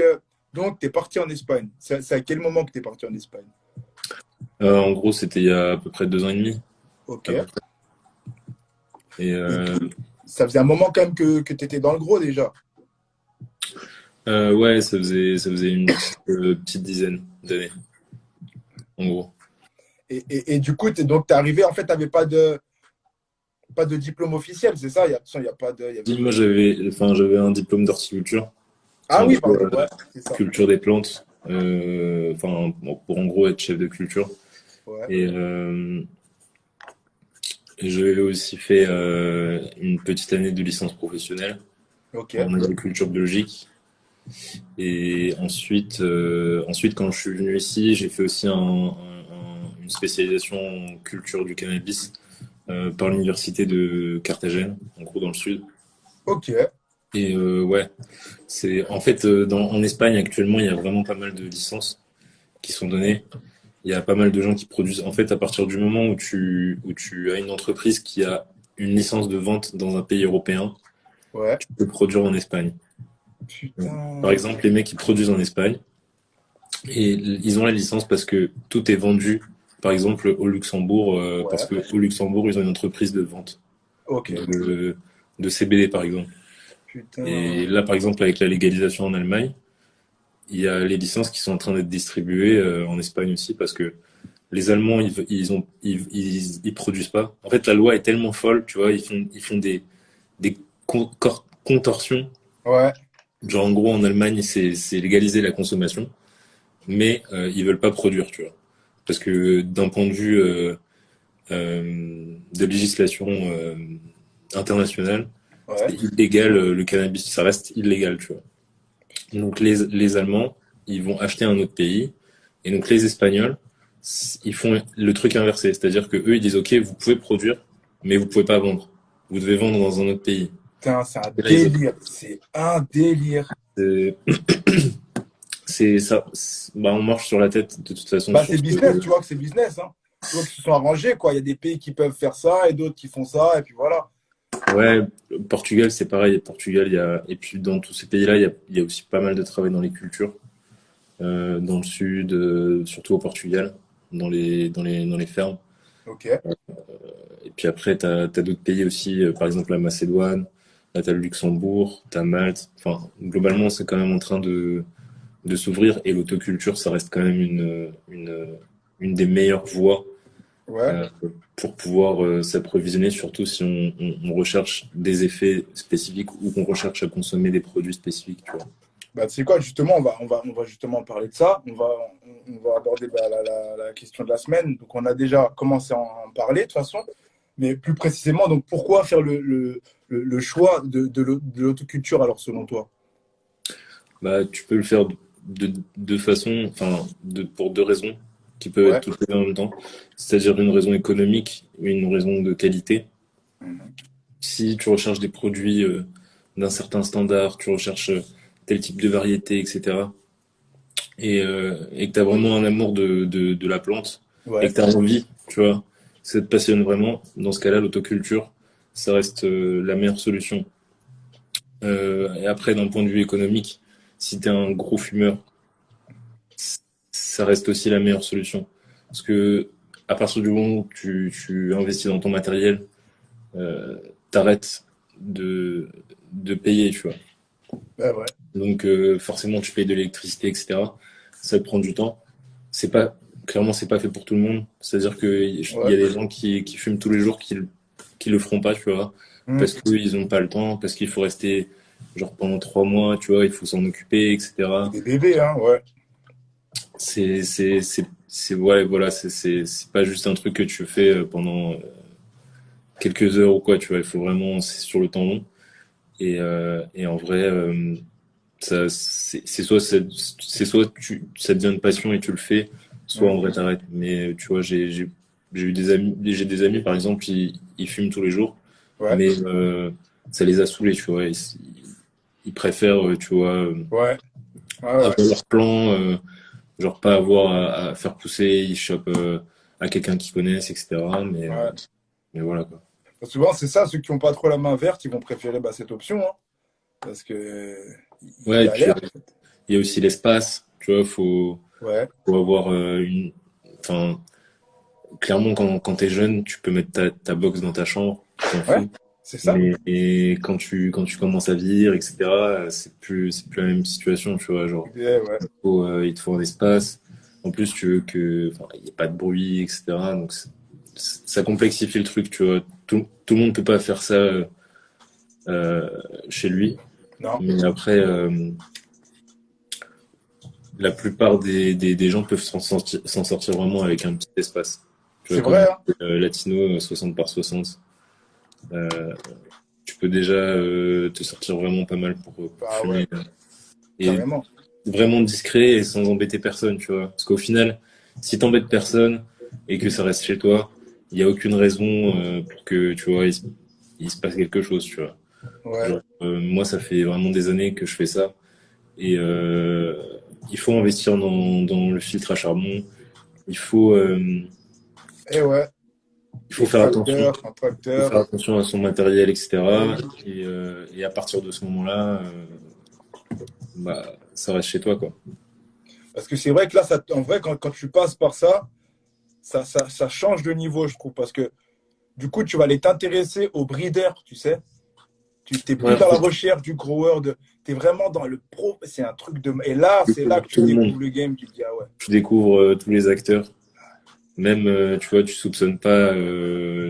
S1: donc tu es parti en Espagne. C'est à quel moment que tu es parti en Espagne?
S2: En gros, c'était il y a à peu près 2 ans et demi.
S1: Ok.
S2: À peu près. Et
S1: Et ça faisait un moment quand même que tu étais dans le gros déjà.
S2: ouais, ça faisait une petite dizaine d'années, en gros.
S1: Et du coup, donc tu es arrivé, en fait, tu n'avais pas de diplôme officiel, c'est ça? Il y a pas de. Il y avait...
S2: Moi, j'avais un diplôme d'horticulture.
S1: Ah
S2: En
S1: oui,
S2: gros,
S1: pardon, ouais, c'est ça.
S2: culture des plantes. Enfin, bon, pour en gros être chef de culture.
S1: Ouais,
S2: Et j'ai aussi fait une petite année de licence professionnelle
S1: ok,
S2: en agriculture biologique. Et ensuite, quand je suis venu ici, j'ai fait aussi une spécialisation en culture du cannabis par l'université de Carthagène, en gros dans le sud.
S1: ok,
S2: Et ouais, c'est en fait en Espagne actuellement, il y a vraiment pas mal de licences qui sont données. Il y a pas mal de gens qui produisent. En fait, à partir du moment où tu as une entreprise qui a une licence de vente dans un pays européen,
S1: ouais.
S2: tu peux produire en Espagne. Donc, par
S1: Putain.
S2: exemple, les mecs qui produisent en Espagne, et ils ont la licence parce que tout est vendu, par exemple, au Luxembourg, parce
S1: Ouais,
S2: que au Luxembourg, ils ont une entreprise de vente
S1: ok.
S2: de, de CBD, par exemple. Et
S1: Putain.
S2: là, par exemple, avec la légalisation en Allemagne, il y a les licences qui sont en train d'être distribuées en Espagne aussi parce que les Allemands, ils produisent pas. En fait, la loi est tellement folle, tu vois, ils font des contorsions.
S1: Ouais,
S2: Genre, en gros, en Allemagne, c'est légaliser la consommation, mais ils veulent pas produire, tu vois. Parce que d'un point de vue de législation internationale, c'est
S1: ouais.
S2: illégal, le cannabis, ça reste illégal, tu vois. Donc les Allemands, ils vont acheter un autre pays, et donc les Espagnols, ils font le truc inversé, c'est-à-dire que eux, ils disent, ok, vous pouvez produire, mais vous pouvez pas vendre. Vous devez vendre dans un autre pays.
S1: Putain, c'est un
S2: Et là,
S1: délire. C'est un délire.
S2: c'est c'est ça, bah, on marche sur la tête de toute façon
S1: Bah,
S2: sur
S1: c'est
S2: ce.
S1: business, tu vois que c'est business, hein. Tu vois qu'ils se sont arrangés, quoi. Il y a des pays qui peuvent faire ça et d'autres qui font ça, et puis voilà.
S2: Ouais, Portugal, c'est pareil. Portugal, et puis dans tous ces pays-là, il y a aussi pas mal de travail dans les cultures, dans le sud, surtout au Portugal, dans les fermes.
S1: Ok.
S2: Et puis après, t'as d'autres pays aussi, par exemple la Macédoine, là t'as le Luxembourg, t'as Malte. Enfin, globalement, c'est quand même en train de s'ouvrir et l'autoculture, ça reste quand même une des meilleures voies
S1: Ouais.
S2: euh, pour pouvoir s'approvisionner, surtout si on recherche des effets spécifiques ou qu'on recherche à consommer des produits spécifiques, tu vois.
S1: Bah, tu sais quoi, justement, on va justement parler de ça. On va aborder bah, la question de la semaine. Donc, on a déjà commencé à en parler, de toute façon. Mais plus précisément, donc, pourquoi faire le choix de l'autoculture, alors, selon toi?
S2: Bah, tu peux le faire de façon, enfin, pour deux raisons qui peuvent être
S1: Ouais.
S2: toutes les deux en même temps. C'est-à-dire une raison économique et une raison de qualité.
S1: Mhm.
S2: Si tu recherches des produits d'un certain standard, tu recherches tel type de variété, etc., et que tu as vraiment un amour de la plante, et
S1: Ouais.
S2: que tu as envie, tu vois, ça te passionne vraiment, dans ce cas-là, l'autoculture, ça reste la meilleure solution. Et après, d'un point de vue économique, si tu es un gros fumeur, ça reste aussi la meilleure solution. Parce que à partir du moment où tu investis dans ton matériel, t'arrêtes de payer, tu vois.
S1: Ouais, ouais.
S2: Donc forcément, tu payes de l'électricité, etc. Ça te prend du temps. Clairement, c'est pas fait pour tout le monde. C'est-à-dire qu'il y
S1: Ouais.
S2: a des gens qui fument tous les jours qui le feront pas, tu vois,
S1: Mhm.
S2: parce qu'ils ont pas le temps, parce qu'il faut rester genre pendant 3 mois, tu vois, il faut s'en occuper,
S1: Et
S2: etc.
S1: des bébés, hein, ouais.
S2: Ouais, voilà, c'est pas juste un truc que tu fais pendant quelques heures ou quoi, tu vois. Il faut vraiment, c'est sur le temps long. Et en vrai, ça devient une passion et tu le fais, soit en
S1: Mhm.
S2: vrai t'arrêtes. Mais tu vois, j'ai des amis par exemple, ils fument tous les jours,
S1: Ouais.
S2: mais ça les a saoulés, tu vois. ils préfèrent, tu vois,
S1: Ouais. Ouais,
S2: avoir
S1: ouais.
S2: leur plan, genre pas avoir à faire pousser, ils chopent à quelqu'un qu'ils connaissent, etc.
S1: Ouais.
S2: Mais voilà quoi.
S1: Souvent, c'est ça, ceux qui n'ont pas trop la main verte, ils vont préférer bah, cette option, hein, parce que ils
S2: Ouais, et puis
S1: galèrent.
S2: il y a aussi l'espace, tu vois,
S1: Ouais,
S2: faut avoir enfin, clairement quand t'es jeune, tu peux mettre ta box dans ta chambre, tu t'en
S1: ouais,
S2: fous.
S1: c'est ça.
S2: Mais et quand tu commences à vieillir, etc., c'est plus la même situation, tu vois, genre.
S1: Ouais, ouais.
S2: Il te faut un espace. En plus, tu veux enfin, il n'y a pas de bruit, etc. Donc, ça complexifie le truc, tu vois. Tout le monde peut pas faire ça euh, chez lui.
S1: Non,
S2: Mais après, la plupart des gens peuvent s'en sortir vraiment avec un petit espace. Tu
S1: c'est
S2: vois, comme
S1: vrai, hein.
S2: Latino 60 par 60. Euh, Tu peux déjà te sortir vraiment pas mal pour
S1: Ah ouais,
S2: fumer. Et
S1: carrément.
S2: vraiment discret et sans embêter personne, tu vois. Parce qu'au final, si t'embêtes personne et que ça reste chez toi, il n'y a aucune raison pour que, tu vois, il se passe quelque chose, tu vois.
S1: Ouais.
S2: Genre, moi, ça fait vraiment des années que je fais ça. Et il faut investir dans le filtre à charbon. Il faut, euh,
S1: Et ouais,
S2: il faut faire attention.
S1: un
S2: Il faut faire
S1: tracteur.
S2: attention à son matériel,
S1: Eh
S2: etc.
S1: oui.
S2: Et à partir de ce moment-là, bah, ça reste chez toi, quoi.
S1: Parce que c'est vrai que là, ça, en vrai, quand tu passes par ça, ça change de niveau, je trouve. Parce que du coup, tu vas aller t'intéresser au breeder, tu sais. Tu t'es plus
S2: Ouais,
S1: dans la recherche du grower, tu es vraiment dans le pro. C'est un truc de. Et là, c'est là que tu
S2: tout le monde.
S1: découvres le game. Tu te dis, ah ouais.
S2: Tu découvres tous les acteurs. Même, tu vois, tu soupçonnes pas,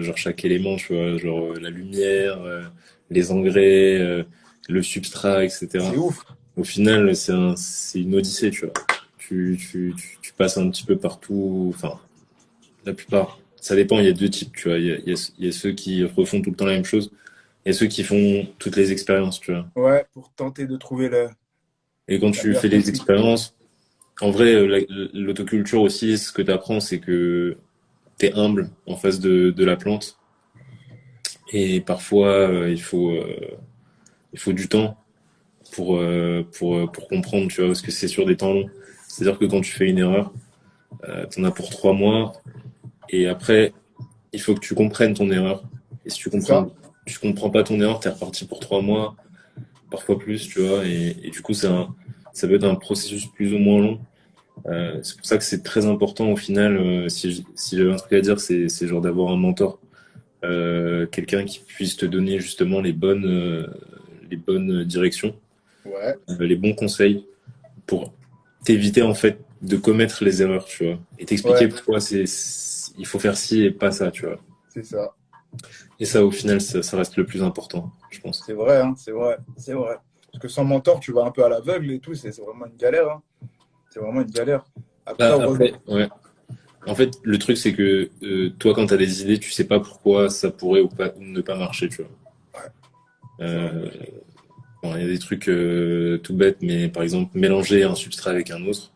S2: genre, chaque élément, tu vois, genre, la lumière, les engrais, le substrat,
S1: C'est
S2: etc.
S1: ouf.
S2: Au final, c'est une odyssée, tu vois. Tu passes un petit peu partout, enfin, la plupart. Ça dépend, il y a deux types, tu vois. Il y a ceux qui refont tout le temps la même chose, et ceux qui font toutes les expériences, tu vois.
S1: Ouais, pour tenter de trouver
S2: Et quand
S1: la
S2: tu
S1: meilleure
S2: fais les
S1: technique.
S2: expériences, en vrai, l'autoculture aussi, ce que tu apprends, c'est que t'es humble en face de la plante. Et parfois, il faut du temps pour comprendre, tu vois, parce que c'est sur des temps longs. C'est-à-dire que quand tu fais une erreur, t'en as pour 3 mois, et après, il faut que tu comprennes ton erreur. Et si
S1: C'est ça?
S2: tu comprends pas ton erreur, t'es reparti pour 3 mois, parfois plus, tu vois, et du coup, ça peut être un processus plus ou moins long. C'est pour ça que c'est très important au final, si j'avais un truc à dire, c'est genre d'avoir un mentor. Quelqu'un qui puisse te donner justement les bonnes directions,
S1: Ouais,
S2: les bons conseils pour t'éviter en fait de commettre les erreurs, tu vois, et t'expliquer
S1: ouais,
S2: pourquoi il faut faire ci et pas ça, tu vois.
S1: c'est ça.
S2: Et ça, au final, ça reste le plus important, je pense.
S1: C'est vrai, hein, c'est vrai, c'est vrai. Parce que sans mentor, tu vas un peu à l'aveugle et tout, c'est vraiment une galère, hein. C'est vraiment une galère. Après,
S2: Bah,
S1: heureusement.
S2: après, ouais. En fait, le truc, c'est que toi, quand tu as des idées, tu sais pas pourquoi ça pourrait ou pas ou ne pas marcher, tu vois.
S1: Ouais, c'est vrai.
S2: Euh, bon, il y a des trucs tout bêtes, mais par exemple, mélanger un substrat avec un autre,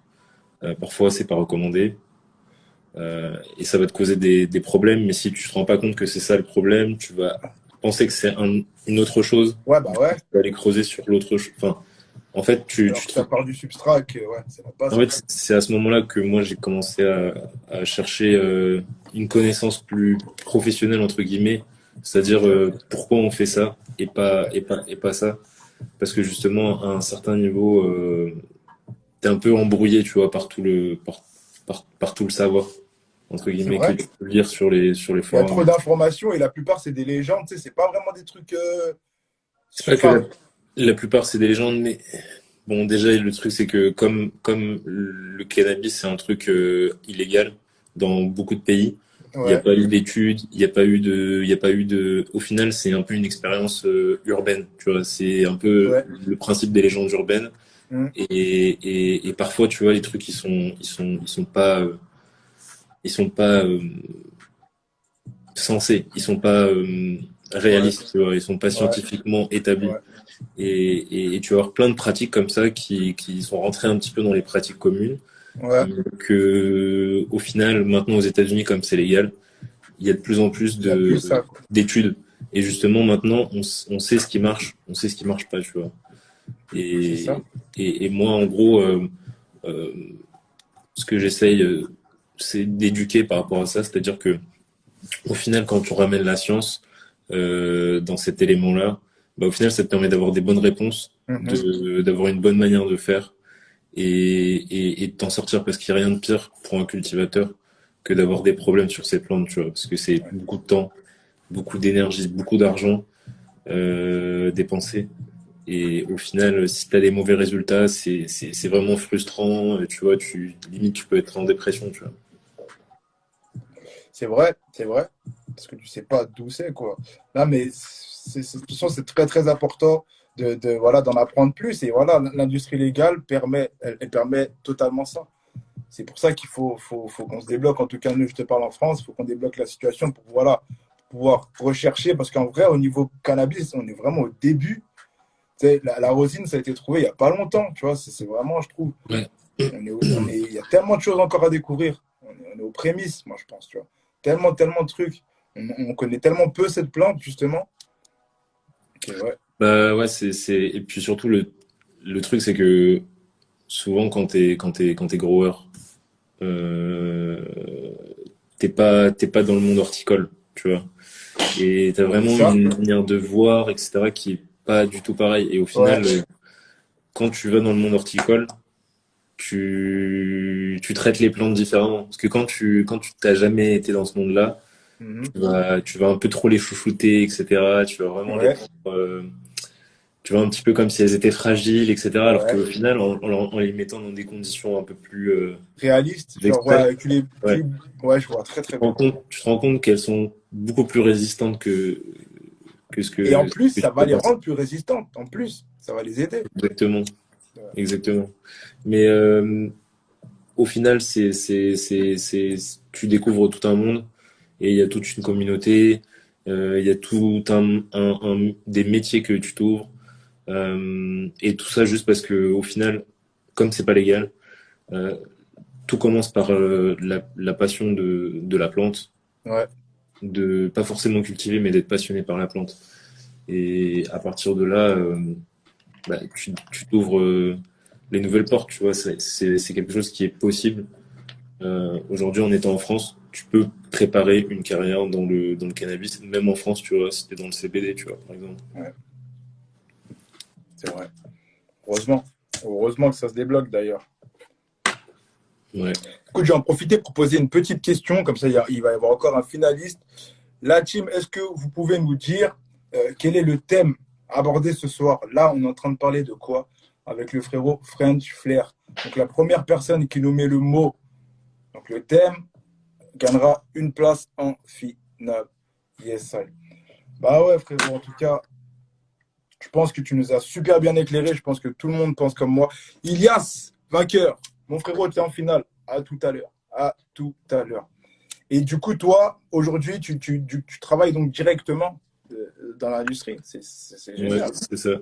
S2: parfois, c'est pas recommandé. Et ça va te causer des problèmes, mais si tu te rends pas compte que c'est ça le problème, tu vas penser que c'est une autre chose,
S1: Ouais, bah ouais.
S2: tu vas aller creuser sur l'autre chose. Enfin, en fait,
S1: Alors que ça part du substrat, que, ouais, c'est la base,
S2: en
S1: quoi.
S2: fait, c'est à ce moment-là que moi j'ai commencé à chercher une connaissance plus professionnelle entre guillemets, c'est-à-dire pourquoi on fait ça et pas ça, parce que justement à un certain niveau, t'es un peu embrouillé, tu vois, par tout le savoir entre
S1: C'est
S2: guillemets que
S1: vrai.
S2: tu peux lire sur les
S1: Il y a trop
S2: forums.
S1: d'informations et la plupart, c'est des légendes, tu sais, c'est pas vraiment des trucs.
S2: C'est pas que
S1: Enfin,
S2: la plupart c'est des légendes, mais bon déjà le truc c'est que comme le cannabis c'est un truc illégal dans beaucoup de pays, il n'y a
S1: ouais,
S2: pas eu d'études, il y a pas eu de. Au final c'est un peu une expérience urbaine, tu vois, c'est un peu
S1: ouais.
S2: le principe des légendes urbaines
S1: Hmm.
S2: et parfois tu vois les trucs ils sont pas sensés, ils sont pas
S1: Ouais,
S2: réalistes, tu vois, ils sont pas
S1: ouais,
S2: scientifiquement établis.
S1: ouais,
S2: Et tu vas avoir plein de pratiques comme ça qui sont rentrées un petit peu dans les pratiques communes.
S1: ouais.
S2: Que, au final, maintenant aux États-Unis, comme c'est légal, il y a de plus en plus
S1: Il y a plus ça, quoi.
S2: d'études. Et justement, maintenant, on sait ce qui marche, on sait ce qui marche pas, tu vois.
S1: C'est
S2: Et,
S1: ça.
S2: et moi, en gros, euh, ce que j'essaye, c'est d'éduquer par rapport à ça. C'est-à-dire que, au final, quand tu ramènes la science dans cet élément-là, bah, au final, ça te permet d'avoir des bonnes réponses,
S1: Mhm.
S2: d'avoir une bonne manière de faire et de t'en sortir parce qu'il n'y a rien de pire pour un cultivateur que d'avoir des problèmes sur ses plantes, tu vois, parce que c'est
S1: Ouais.
S2: beaucoup de temps, beaucoup d'énergie, beaucoup d'argent dépensé. Et au final, si tu as des mauvais résultats, c'est vraiment frustrant. Tu vois, limite, tu peux être en dépression, tu vois.
S1: C'est vrai, parce que tu sais pas d'où c'est, quoi. Là, mais de toute façon, c'est très, très important voilà, d'en apprendre plus. Et voilà, l'industrie légale elle permet totalement ça. C'est pour ça qu'il faut qu'on se débloque. En tout cas, nous, je te parle en France, il faut qu'on débloque la situation pour voilà, pouvoir rechercher. Parce qu'en vrai, au niveau cannabis, on est vraiment au début. Tu sais, la rosine, ça a été trouvé il n'y a pas longtemps. Tu vois, c'est vraiment, je trouve,
S2: Ouais.
S1: il y a tellement de choses encore à découvrir. On est aux prémices, moi, je pense. Tu vois. Tellement, tellement de trucs. On connaît tellement peu cette plante, justement. Que, ouais.
S2: Bah ouais, et puis surtout, le truc, c'est que souvent, quand t'es grower, euh, t'es pas dans le monde horticole, tu vois. Et t'as
S1: C'est
S2: vraiment
S1: ça?
S2: une manière de voir, etc., qui est pas du tout pareil. Et au
S1: Ouais.
S2: final, quand tu vas dans le monde horticole, tu traites les plantes différemment. Parce que quand tu t'as jamais été dans ce monde-là,
S1: Mhm.
S2: tu vas un peu trop les chouchouter, etc. Tu vas vraiment les
S1: Ouais.
S2: prendre, tu vois, un petit peu comme si elles étaient fragiles, etc. Alors
S1: Ouais.
S2: qu'au final, en les mettant dans des conditions un peu plus
S1: Réaliste. Genre,
S2: extrêmes,
S1: ouais,
S2: ouais,
S1: ouais, je vois très, très bien.
S2: tu te rends compte qu'elles sont beaucoup plus résistantes que
S1: Et en
S2: ce
S1: plus,
S2: que tu
S1: ça va
S2: peux
S1: les
S2: penser.
S1: rendre plus résistantes. En plus, ça va les aider.
S2: Exactement,
S1: Ouais.
S2: exactement. Mais au final, tu découvres tout un monde et il y a toute une communauté, il y a des métiers que tu t'ouvres, et tout ça juste parce que au final, comme c'est pas légal, euh, tout commence par la passion de la plante,
S1: Ouais.
S2: de pas forcément cultiver, mais d'être passionné par la plante. Et à partir de là, bah, tu t'ouvres les nouvelles portes, tu vois, c'est quelque chose qui est possible. Aujourd'hui, en étant en France, tu peux préparer une carrière dans le cannabis, même en France, tu vois, si t'es dans le CBD, tu vois, par exemple.
S1: Ouais. C'est vrai. Heureusement. Heureusement que ça se débloque d'ailleurs.
S2: Ouais.
S1: Écoute, je vais en profiter pour poser une petite question. Comme ça, il va y avoir encore un finaliste. La team, est-ce que vous pouvez nous dire quel est le thème abordé ce soir? Là, on est en train de parler de quoi? Avec le frérot French Flair. Donc, la première personne qui nous met le mot, donc le thème, gagnera une place en finale. Yes, I. Bah ouais, frérot, en tout cas, je pense que tu nous as super bien éclairé. Je pense que tout le monde pense comme moi. Ilias, vainqueur. Mon frérot, tu es en finale. À tout à l'heure. À tout à l'heure. Et du coup, toi, aujourd'hui, tu travailles donc directement dans l'industrie. C'est
S2: Ouais,
S1: génial.
S2: c'est ça.
S1: C'est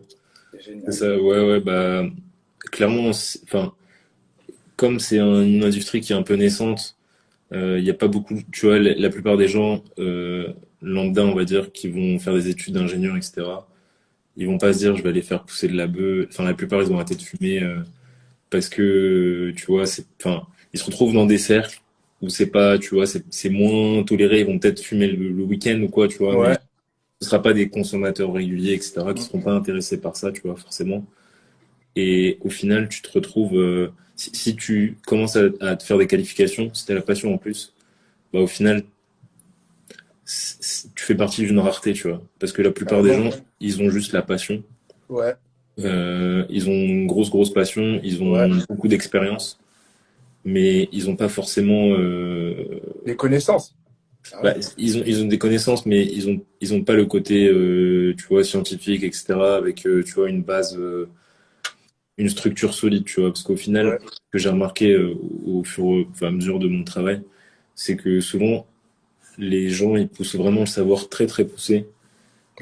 S2: C'est
S1: génial.
S2: ça, ouais, ouais, bah, clairement, enfin, comme c'est une industrie qui est un peu naissante, il n'y a pas beaucoup, tu vois, la plupart des gens lambda, on va dire, qui vont faire des études d'ingénieur, etc., ils vont pas se dire, je vais aller faire pousser de la bœuf. Enfin, la plupart, ils ont arrêté de fumer parce que, tu vois, enfin, ils se retrouvent dans des cercles où c'est pas, tu vois, c'est moins toléré. Ils vont peut-être fumer le week-end ou quoi, tu vois, mais
S1: Ouais.
S2: ce sera pas des consommateurs réguliers, etc., qui seront
S1: Mm,
S2: pas intéressés par ça, tu vois, forcément. Et au final, tu te retrouves, si tu commences à te faire des qualifications, si t'as la passion en plus, bah, au final, tu fais partie d'une rareté, tu vois. Parce que la plupart des
S1: carrément.
S2: gens, ils ont juste la passion.
S1: Ouais.
S2: Ils ont une grosse passion, ils
S1: Ouais.
S2: ont beaucoup d'expérience, mais ils ont pas forcément.
S1: Les connaissances. Ah
S2: Bah,
S1: ouais.
S2: ils ont des connaissances, mais ils ont pas le côté, tu vois, scientifique, etc. Avec, tu vois, une base, une structure solide, tu vois. Parce qu'au final,
S1: Ouais.
S2: ce que j'ai remarqué au fur et à mesure de mon travail, c'est que souvent les gens ils poussent vraiment le savoir très poussé,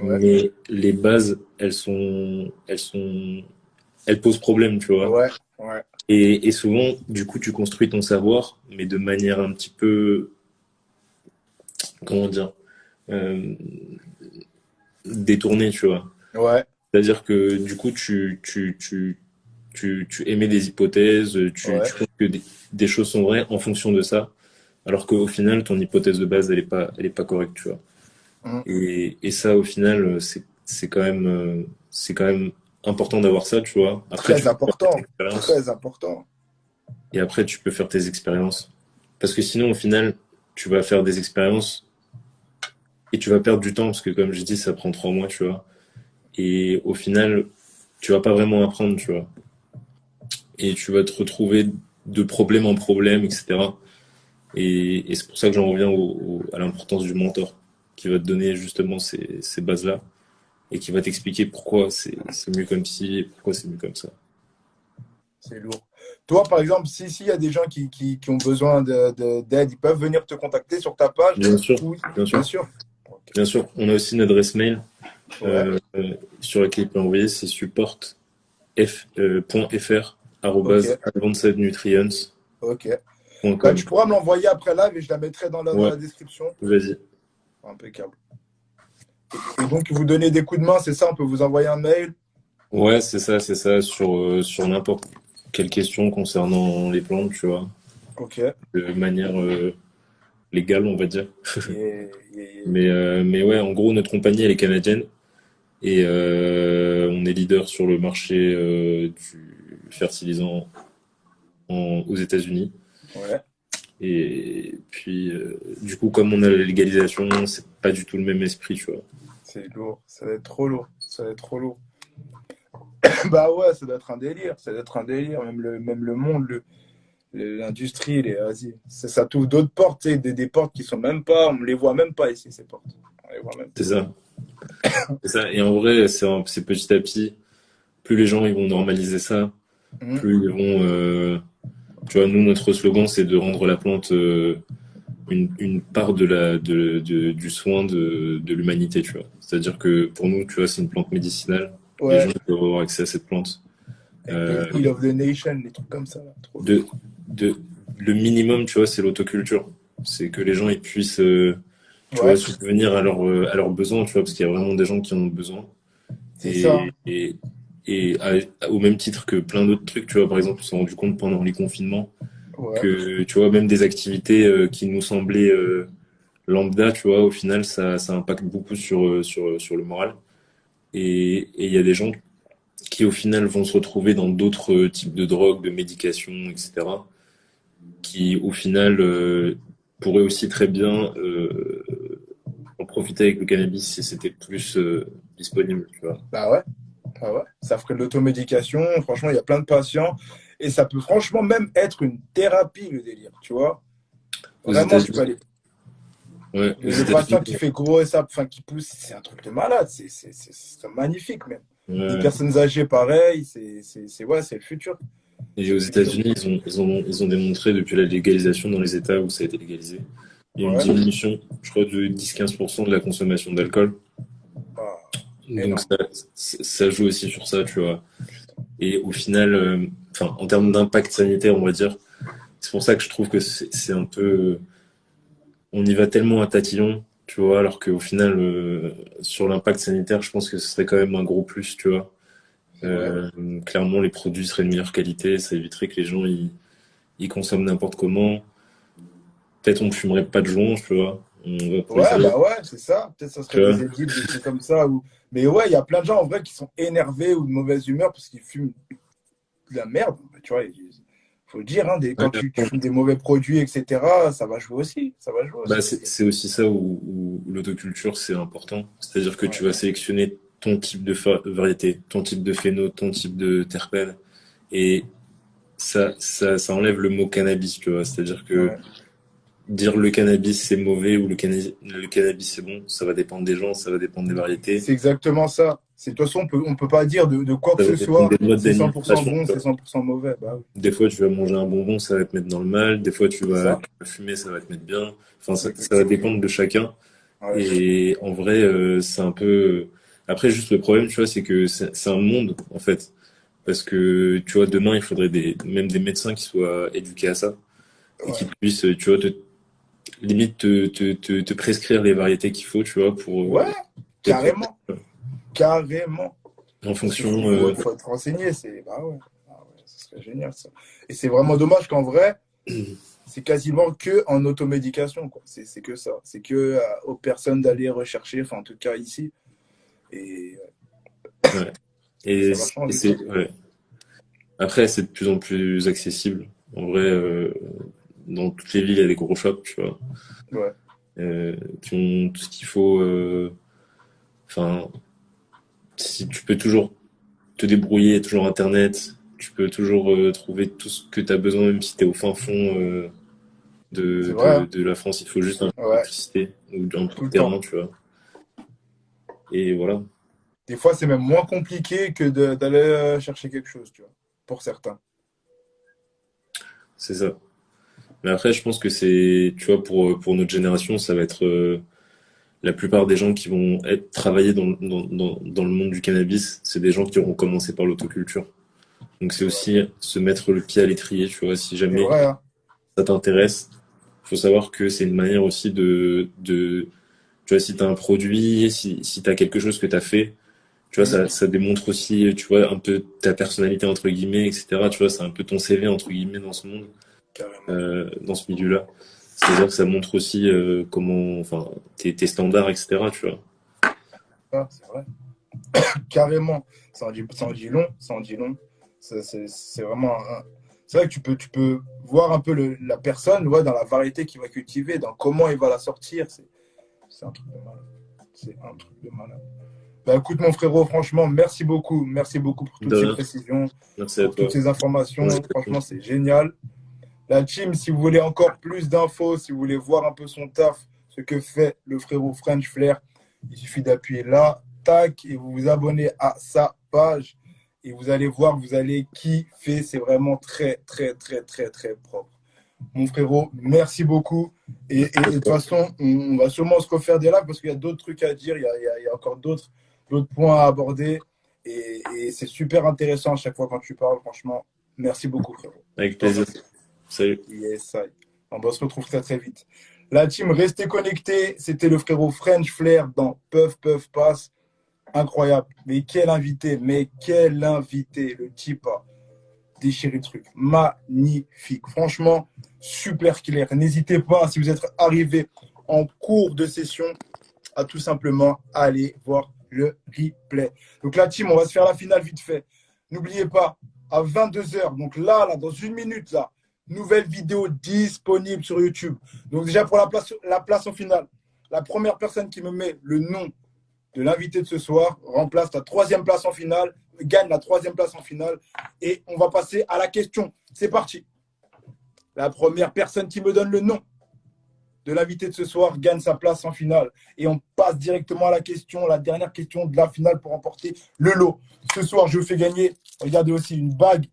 S1: Ouais.
S2: mais les bases, elles posent problème, tu vois.
S1: Ouais. Ouais.
S2: Et souvent, du coup, tu construis ton savoir, mais de manière un petit peu, comment dire, euh, détournée, tu vois.
S1: Ouais.
S2: C'est-à-dire que du coup, tu émets des hypothèses,
S1: Ouais.
S2: tu penses que des choses sont vraies en fonction de ça, alors qu'au final, ton hypothèse de base, elle est pas correcte, tu vois.
S1: Mm.
S2: Et ça, au final, c'est quand même important d'avoir ça, tu vois. Après, tu
S1: Très
S2: peux faire tes
S1: important.
S2: expériences
S1: Très important.
S2: et après, tu peux faire tes expériences. Parce que sinon, au final, tu vas faire des expériences et tu vas perdre du temps parce que, comme je dis, ça prend 3 mois, tu vois. Et au final, tu vas pas vraiment apprendre, tu vois. Et tu vas te retrouver de problème en problème, etc. Et c'est pour ça que j'en reviens à l'importance du mentor, qui va te donner justement ces bases-là et qui va t'expliquer pourquoi c'est mieux comme ci et pourquoi c'est mieux comme ça.
S1: C'est lourd. Toi, par exemple, s'il y a des gens qui ont besoin d'aide, ils peuvent venir te contacter sur ta page.
S2: Bien sûr,
S1: Oui,
S2: bien
S1: bien
S2: sûr,
S1: sûr. Ok.
S2: bien sûr. On a aussi une adresse mail
S1: Ouais,
S2: sur laquelle il peut envoyer, c'est support.fr
S1: ok,
S2: @advancednutrients.com.
S1: ok. Bah, tu pourras me l'envoyer après live et je la mettrai dans
S2: Ouais,
S1: la description.
S2: vas-y.
S1: Impeccable. Et donc, vous donnez des coups de main, c'est ça? On peut vous envoyer un mail?
S2: Ouais, c'est ça, sur n'importe quelle question concernant les plantes, tu vois,
S1: Ok.
S2: de manière légale, on va dire.
S1: Yeah, yeah, yeah.
S2: Mais ouais, en gros, notre compagnie, elle est canadienne et on est leader sur le marché du fertilisant aux États-Unis.
S1: Ouais,
S2: Et puis, du coup, comme on a la légalisation, c'est pas du tout le même esprit, tu vois.
S1: c'est lourd. Ça va être trop lourd. Ça va être trop lourd. Bah ouais, ça doit être un délire. Ça doit être un délire. Même le monde, l'industrie, vas-y. Ça t'ouvre d'autres portes, tu sais, des portes qui sont même pas, on les voit même pas ici, ces portes. On les voit même pas.
S2: C'est ça. C'est ça. Et en vrai, c'est petit à petit, plus les gens ils vont normaliser ça,
S1: Mhm.
S2: plus ils vont. Tu vois, nous, notre slogan, c'est de rendre la plante une part du soin de l'humanité, tu vois. C'est-à-dire que pour nous, tu vois, c'est une plante médicinale. Les gens
S1: Ouais.
S2: peuvent avoir accès à cette plante.
S1: Et
S2: Euh,
S1: Heal of the Nation, les trucs comme ça, là. Trop lourd.
S2: de, le minimum, tu vois, c'est l'autoculture. C'est que les gens ils puissent, tu vois,
S1: Ouais,
S2: subvenir à leurs besoins, tu vois, parce qu'il y a vraiment des gens qui en ont besoin.
S1: c'est ça.
S2: Et, et, au même titre que plein d'autres trucs, tu vois, par exemple, on s'est rendu compte pendant les confinements
S1: Ouais.
S2: que, tu vois, même des activités qui nous semblaient lambda, tu vois, au final, ça impacte beaucoup sur le moral. Et il y a des gens qui, au final, vont se retrouver dans d'autres types de drogues, de médications, etc., qui, au final, pourraient aussi très bien en profiter avec le cannabis si c'était plus disponible, tu vois.
S1: Bah ouais. Bah ouais. Ça ferait de l'automédication. Franchement, il y a plein de patients. Et ça peut franchement même être une thérapie, le délire, tu vois.
S2: Aux
S1: Vraiment, tu peux
S2: États-Unis,
S1: aller.
S2: ouais, aux
S1: Le
S2: États-Unis,
S1: patient qui fait gros et ça, enfin, qui pousse, c'est un truc de malade. C'est magnifique, même. Les
S2: ouais.
S1: personnes âgées, pareil. Ouais, c'est le futur.
S2: Et
S1: C'est
S2: aux
S1: le futur.
S2: États-Unis, ils ont démontré depuis la légalisation dans les États où ça a été légalisé, il y a une
S1: Ouais.
S2: diminution, je crois, de 10-15% de la consommation d'alcool.
S1: Ah,
S2: Donc
S1: énorme.
S2: ça joue aussi sur ça, tu vois. Et au final, enfin, en termes d'impact sanitaire, on va dire, c'est pour ça que je trouve que c'est un peu, on y va tellement à tatillon, tu vois, alors qu'au final, sur l'impact sanitaire, je pense que ce serait quand même un gros plus, tu vois.
S1: C'est vrai.
S2: Clairement, les produits seraient de meilleure qualité, ça éviterait que les gens ils consomment n'importe comment. Peut-être on fumerait pas de joint, tu vois. On va
S1: Ouais,
S2: polluer,
S1: bah ouais, c'est ça. Peut-être ça
S2: tu
S1: serait
S2: vois.
S1: des édits, des trucs comme ça. Mais ouais, il y a plein de gens en vrai qui sont énervés ou de mauvaise humeur parce qu'ils fument de la merde. Tu vois, il faut le dire, hein,
S2: Ouais,
S1: quand tu fumes des mauvais produits, etc., ça va jouer aussi. Ça va jouer
S2: bah,
S1: aussi.
S2: c'est aussi ça où l'autoculture c'est important. C'est-à-dire que
S1: Ouais.
S2: tu vas sélectionner ton type de variété, ton type de phéno, ton type de terpène. Et ça enlève le mot cannabis, tu vois. C'est-à-dire que
S1: Ouais.
S2: dire le cannabis c'est mauvais ou le cannabis c'est bon, ça va dépendre des gens, ça va dépendre des variétés,
S1: C'est exactement ça. De toute façon, on peut pas dire de quoi que
S2: ça va
S1: ce
S2: dépendre
S1: soit,
S2: des modes
S1: c'est 100%
S2: d'administration,
S1: bon,
S2: tu
S1: c'est
S2: vois.
S1: 100% mauvais. Bah oui,
S2: Des fois, tu vas manger un bonbon, ça va te mettre dans le mal. Des fois,
S1: c'est ça.
S2: tu vas fumer, ça va te mettre bien. Enfin, ça va
S1: Exactement.
S2: dépendre de chacun.
S1: Ouais.
S2: Et en vrai, c'est un peu. Après, juste le problème, tu vois, c'est que c'est un monde, en fait. Parce que, tu vois, demain, il faudrait même des médecins qui soient éduqués à ça et qui
S1: Ouais.
S2: puissent, tu vois, limite te prescrire les variétés qu'il faut, tu vois, pour
S1: Ouais,
S2: être.
S1: carrément. Carrément.
S2: En
S1: Parce qu'il
S2: fonction,
S1: faut être renseigné. Bah ouais, ah ouais, ce serait génial ça. Et c'est vraiment dommage qu'en vrai, c'est quasiment que en automédication, quoi. C'est que ça. C'est que aux personnes d'aller rechercher, enfin en tout cas ici. Et
S2: ouais.
S1: ça va changer.
S2: Ouais. Après, c'est de plus en plus accessible. En vrai, dans toutes les villes, il y a des gros shops, tu vois,
S1: Ouais,
S2: qui ont tout ce qu'il faut. Enfin, si tu peux toujours te débrouiller, il y a toujours Internet. Tu peux toujours trouver tout ce que tu as besoin, même si tu es au fin fond
S1: c'est vrai, hein.
S2: de la France. Il faut juste un peu
S1: Ouais,
S2: d'électricité ou un peu
S1: tout
S2: de
S1: le temps.
S2: terrain, tu vois. Et voilà,
S1: Des fois, c'est même moins compliqué que d'aller chercher quelque chose, tu vois, pour certains.
S2: c'est ça. Mais après, je pense que c'est, tu vois, pour notre génération, ça va être la plupart des gens qui vont travailler dans le monde du cannabis, c'est des gens qui auront commencé par l'autoculture. Donc c'est
S1: C'est vrai.
S2: aussi se mettre le pied à l'étrier, tu vois, si
S1: C'est
S2: jamais
S1: vrai, hein.
S2: ça t'intéresse, faut savoir que c'est une manière aussi tu vois, si t'as un produit, si t'as quelque chose que t'as fait, tu vois,
S1: Mm,
S2: ça démontre aussi, tu vois, un peu ta personnalité, entre guillemets, etc. Tu vois, c'est un peu ton CV, entre guillemets, dans ce monde,
S1: carrément.
S2: dans ce milieu-là. C'est-à-dire que ça montre aussi comment, enfin, tes standards, etc. Tu vois.
S1: Ah, c'est vrai. Carrément. Ça en dit long. Ça en dit long. C'est vraiment. C'est vrai que tu peux voir un peu la personne, ouais, dans la variété qu'il va cultiver, dans comment il va la sortir. C'est un truc de malade. C'est un truc de malade. Bah, écoute, mon frérot, franchement, merci beaucoup. Merci beaucoup pour toutes
S2: De
S1: ces
S2: rien.
S1: précisions,
S2: Merci à
S1: pour toutes
S2: toi.
S1: ces
S2: Ouais,
S1: informations. Franchement, c'est génial. La team, si vous voulez encore plus d'infos, si vous voulez voir un peu son taf, ce que fait le frérot French Flair, il suffit d'appuyer là, tac, et vous vous abonnez à sa page. Et vous allez voir, vous allez kiffer. C'est vraiment très, très, très, très, très propre. Mon frérot, merci beaucoup. Et de toute façon, on va sûrement se refaire des lives parce qu'il y a d'autres trucs à dire, il y a encore d'autres points à aborder. Et c'est super intéressant à chaque fois quand tu parles. Franchement, merci beaucoup, frérot. Je
S2: avec
S1: t'en
S2: plaisir.
S1: remercie.
S2: Salut.
S1: Yes, I. On va se retrouver très très vite. La team, restez connectés. C'était le frérot French Flair dans Puff Puff Pass. Incroyable. Mais quel invité. Le type a déchiré le truc. Magnifique. Franchement, super clair. N'hésitez pas, si vous êtes arrivé en cours de session, à tout simplement aller voir le replay. Donc la team, on va se faire la finale vite fait. N'oubliez pas, à 22h, donc là, dans une minute, là, nouvelle vidéo disponible sur YouTube. Donc déjà pour la place en finale, la première personne qui me met le nom de l'invité de ce soir remplace la troisième place en finale, gagne la troisième place en finale. Et on va passer à la question. C'est parti. La première personne qui me donne le nom de l'invité de ce soir gagne sa place en finale. Et on passe directement à la dernière question de la finale pour remporter le lot. Ce soir, je vous fais gagner, regardez aussi, une bague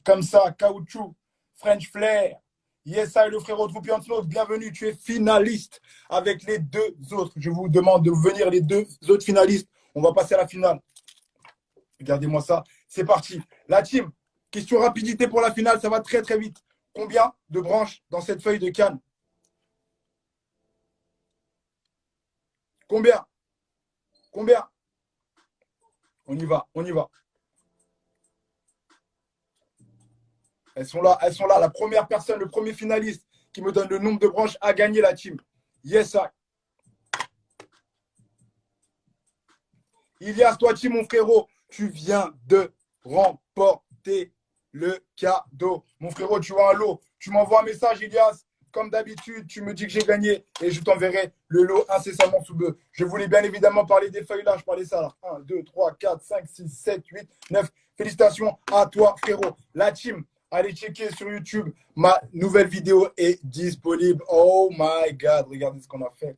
S1: comme ça, caoutchouc, French Flair. Yes, I, le frérot Troupiantino, bienvenue, tu es finaliste avec les deux autres. Je vous demande de venir les deux autres finalistes. On va passer à la finale. Regardez-moi ça. C'est parti. La team, question rapidité pour la finale, ça va très très vite. Combien de branches dans cette feuille de canne? Combien? Combien? On y va, on y va. Elles sont là, elles sont là. La première personne, le premier finaliste qui me donne le nombre de branches a gagné la team. Yes, I. Ilias, toi, mon frérot, tu viens de remporter le cadeau. Mon frérot, tu as un lot. Tu m'envoies un message, Ilias. Comme d'habitude, tu me dis que j'ai gagné et je t'enverrai le lot incessamment sous peu. Je voulais bien évidemment parler des feuilles là. Je parlais ça là. 1, 2, 3, 4, 5, 6, 7, 8, 9. Félicitations à toi, frérot. La team, allez checker sur YouTube. Ma nouvelle vidéo est disponible. Oh my God, regardez ce qu'on a fait.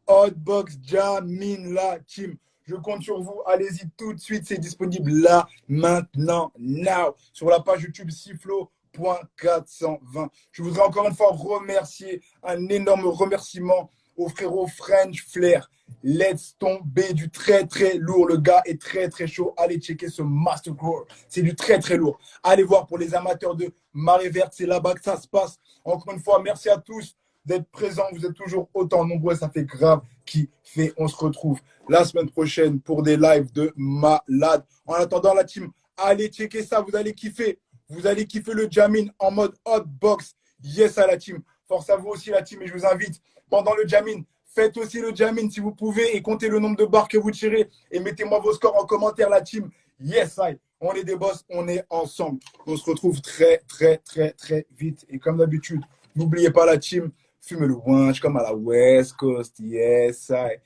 S1: Hotbox Jamin, la team. Je compte sur vous. Allez-y tout de suite. C'est disponible là, maintenant, now. Sur la page YouTube Siflo.420. Je voudrais encore une fois remercier, un énorme remerciement au frérot French Flair. Laisse tomber du très très lourd. Le gars est très très chaud. Allez checker ce Master Grower. C'est du très très lourd. Allez voir pour les amateurs de marée verte. C'est là-bas que ça se passe. Encore une fois, merci à tous. d'être présents. Vous êtes toujours autant nombreux. Ça fait grave kiffer. On se retrouve la semaine prochaine pour des lives de malades. En attendant, la team, allez checker ça. Vous allez kiffer. Vous allez kiffer le jamming en mode hotbox. Yes à la team. Force à vous aussi la team. Et je vous invite pendant le jamming. Faites aussi le jamming si vous pouvez et comptez le nombre de barres que vous tirez. Et mettez-moi vos scores en commentaire la team. Yes, I. On est des boss, on est ensemble. On se retrouve très, très, très, très vite. Et comme d'habitude, n'oubliez pas la team, fumez le winch comme à la West Coast. Yes, I.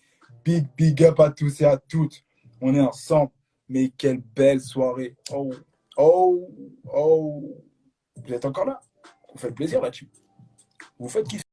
S1: Big up à tous et à toutes. On est ensemble. Mais quelle belle soirée. Oh, oh, oh. Vous êtes encore là? Vous faites plaisir la team. Vous faites kiffer.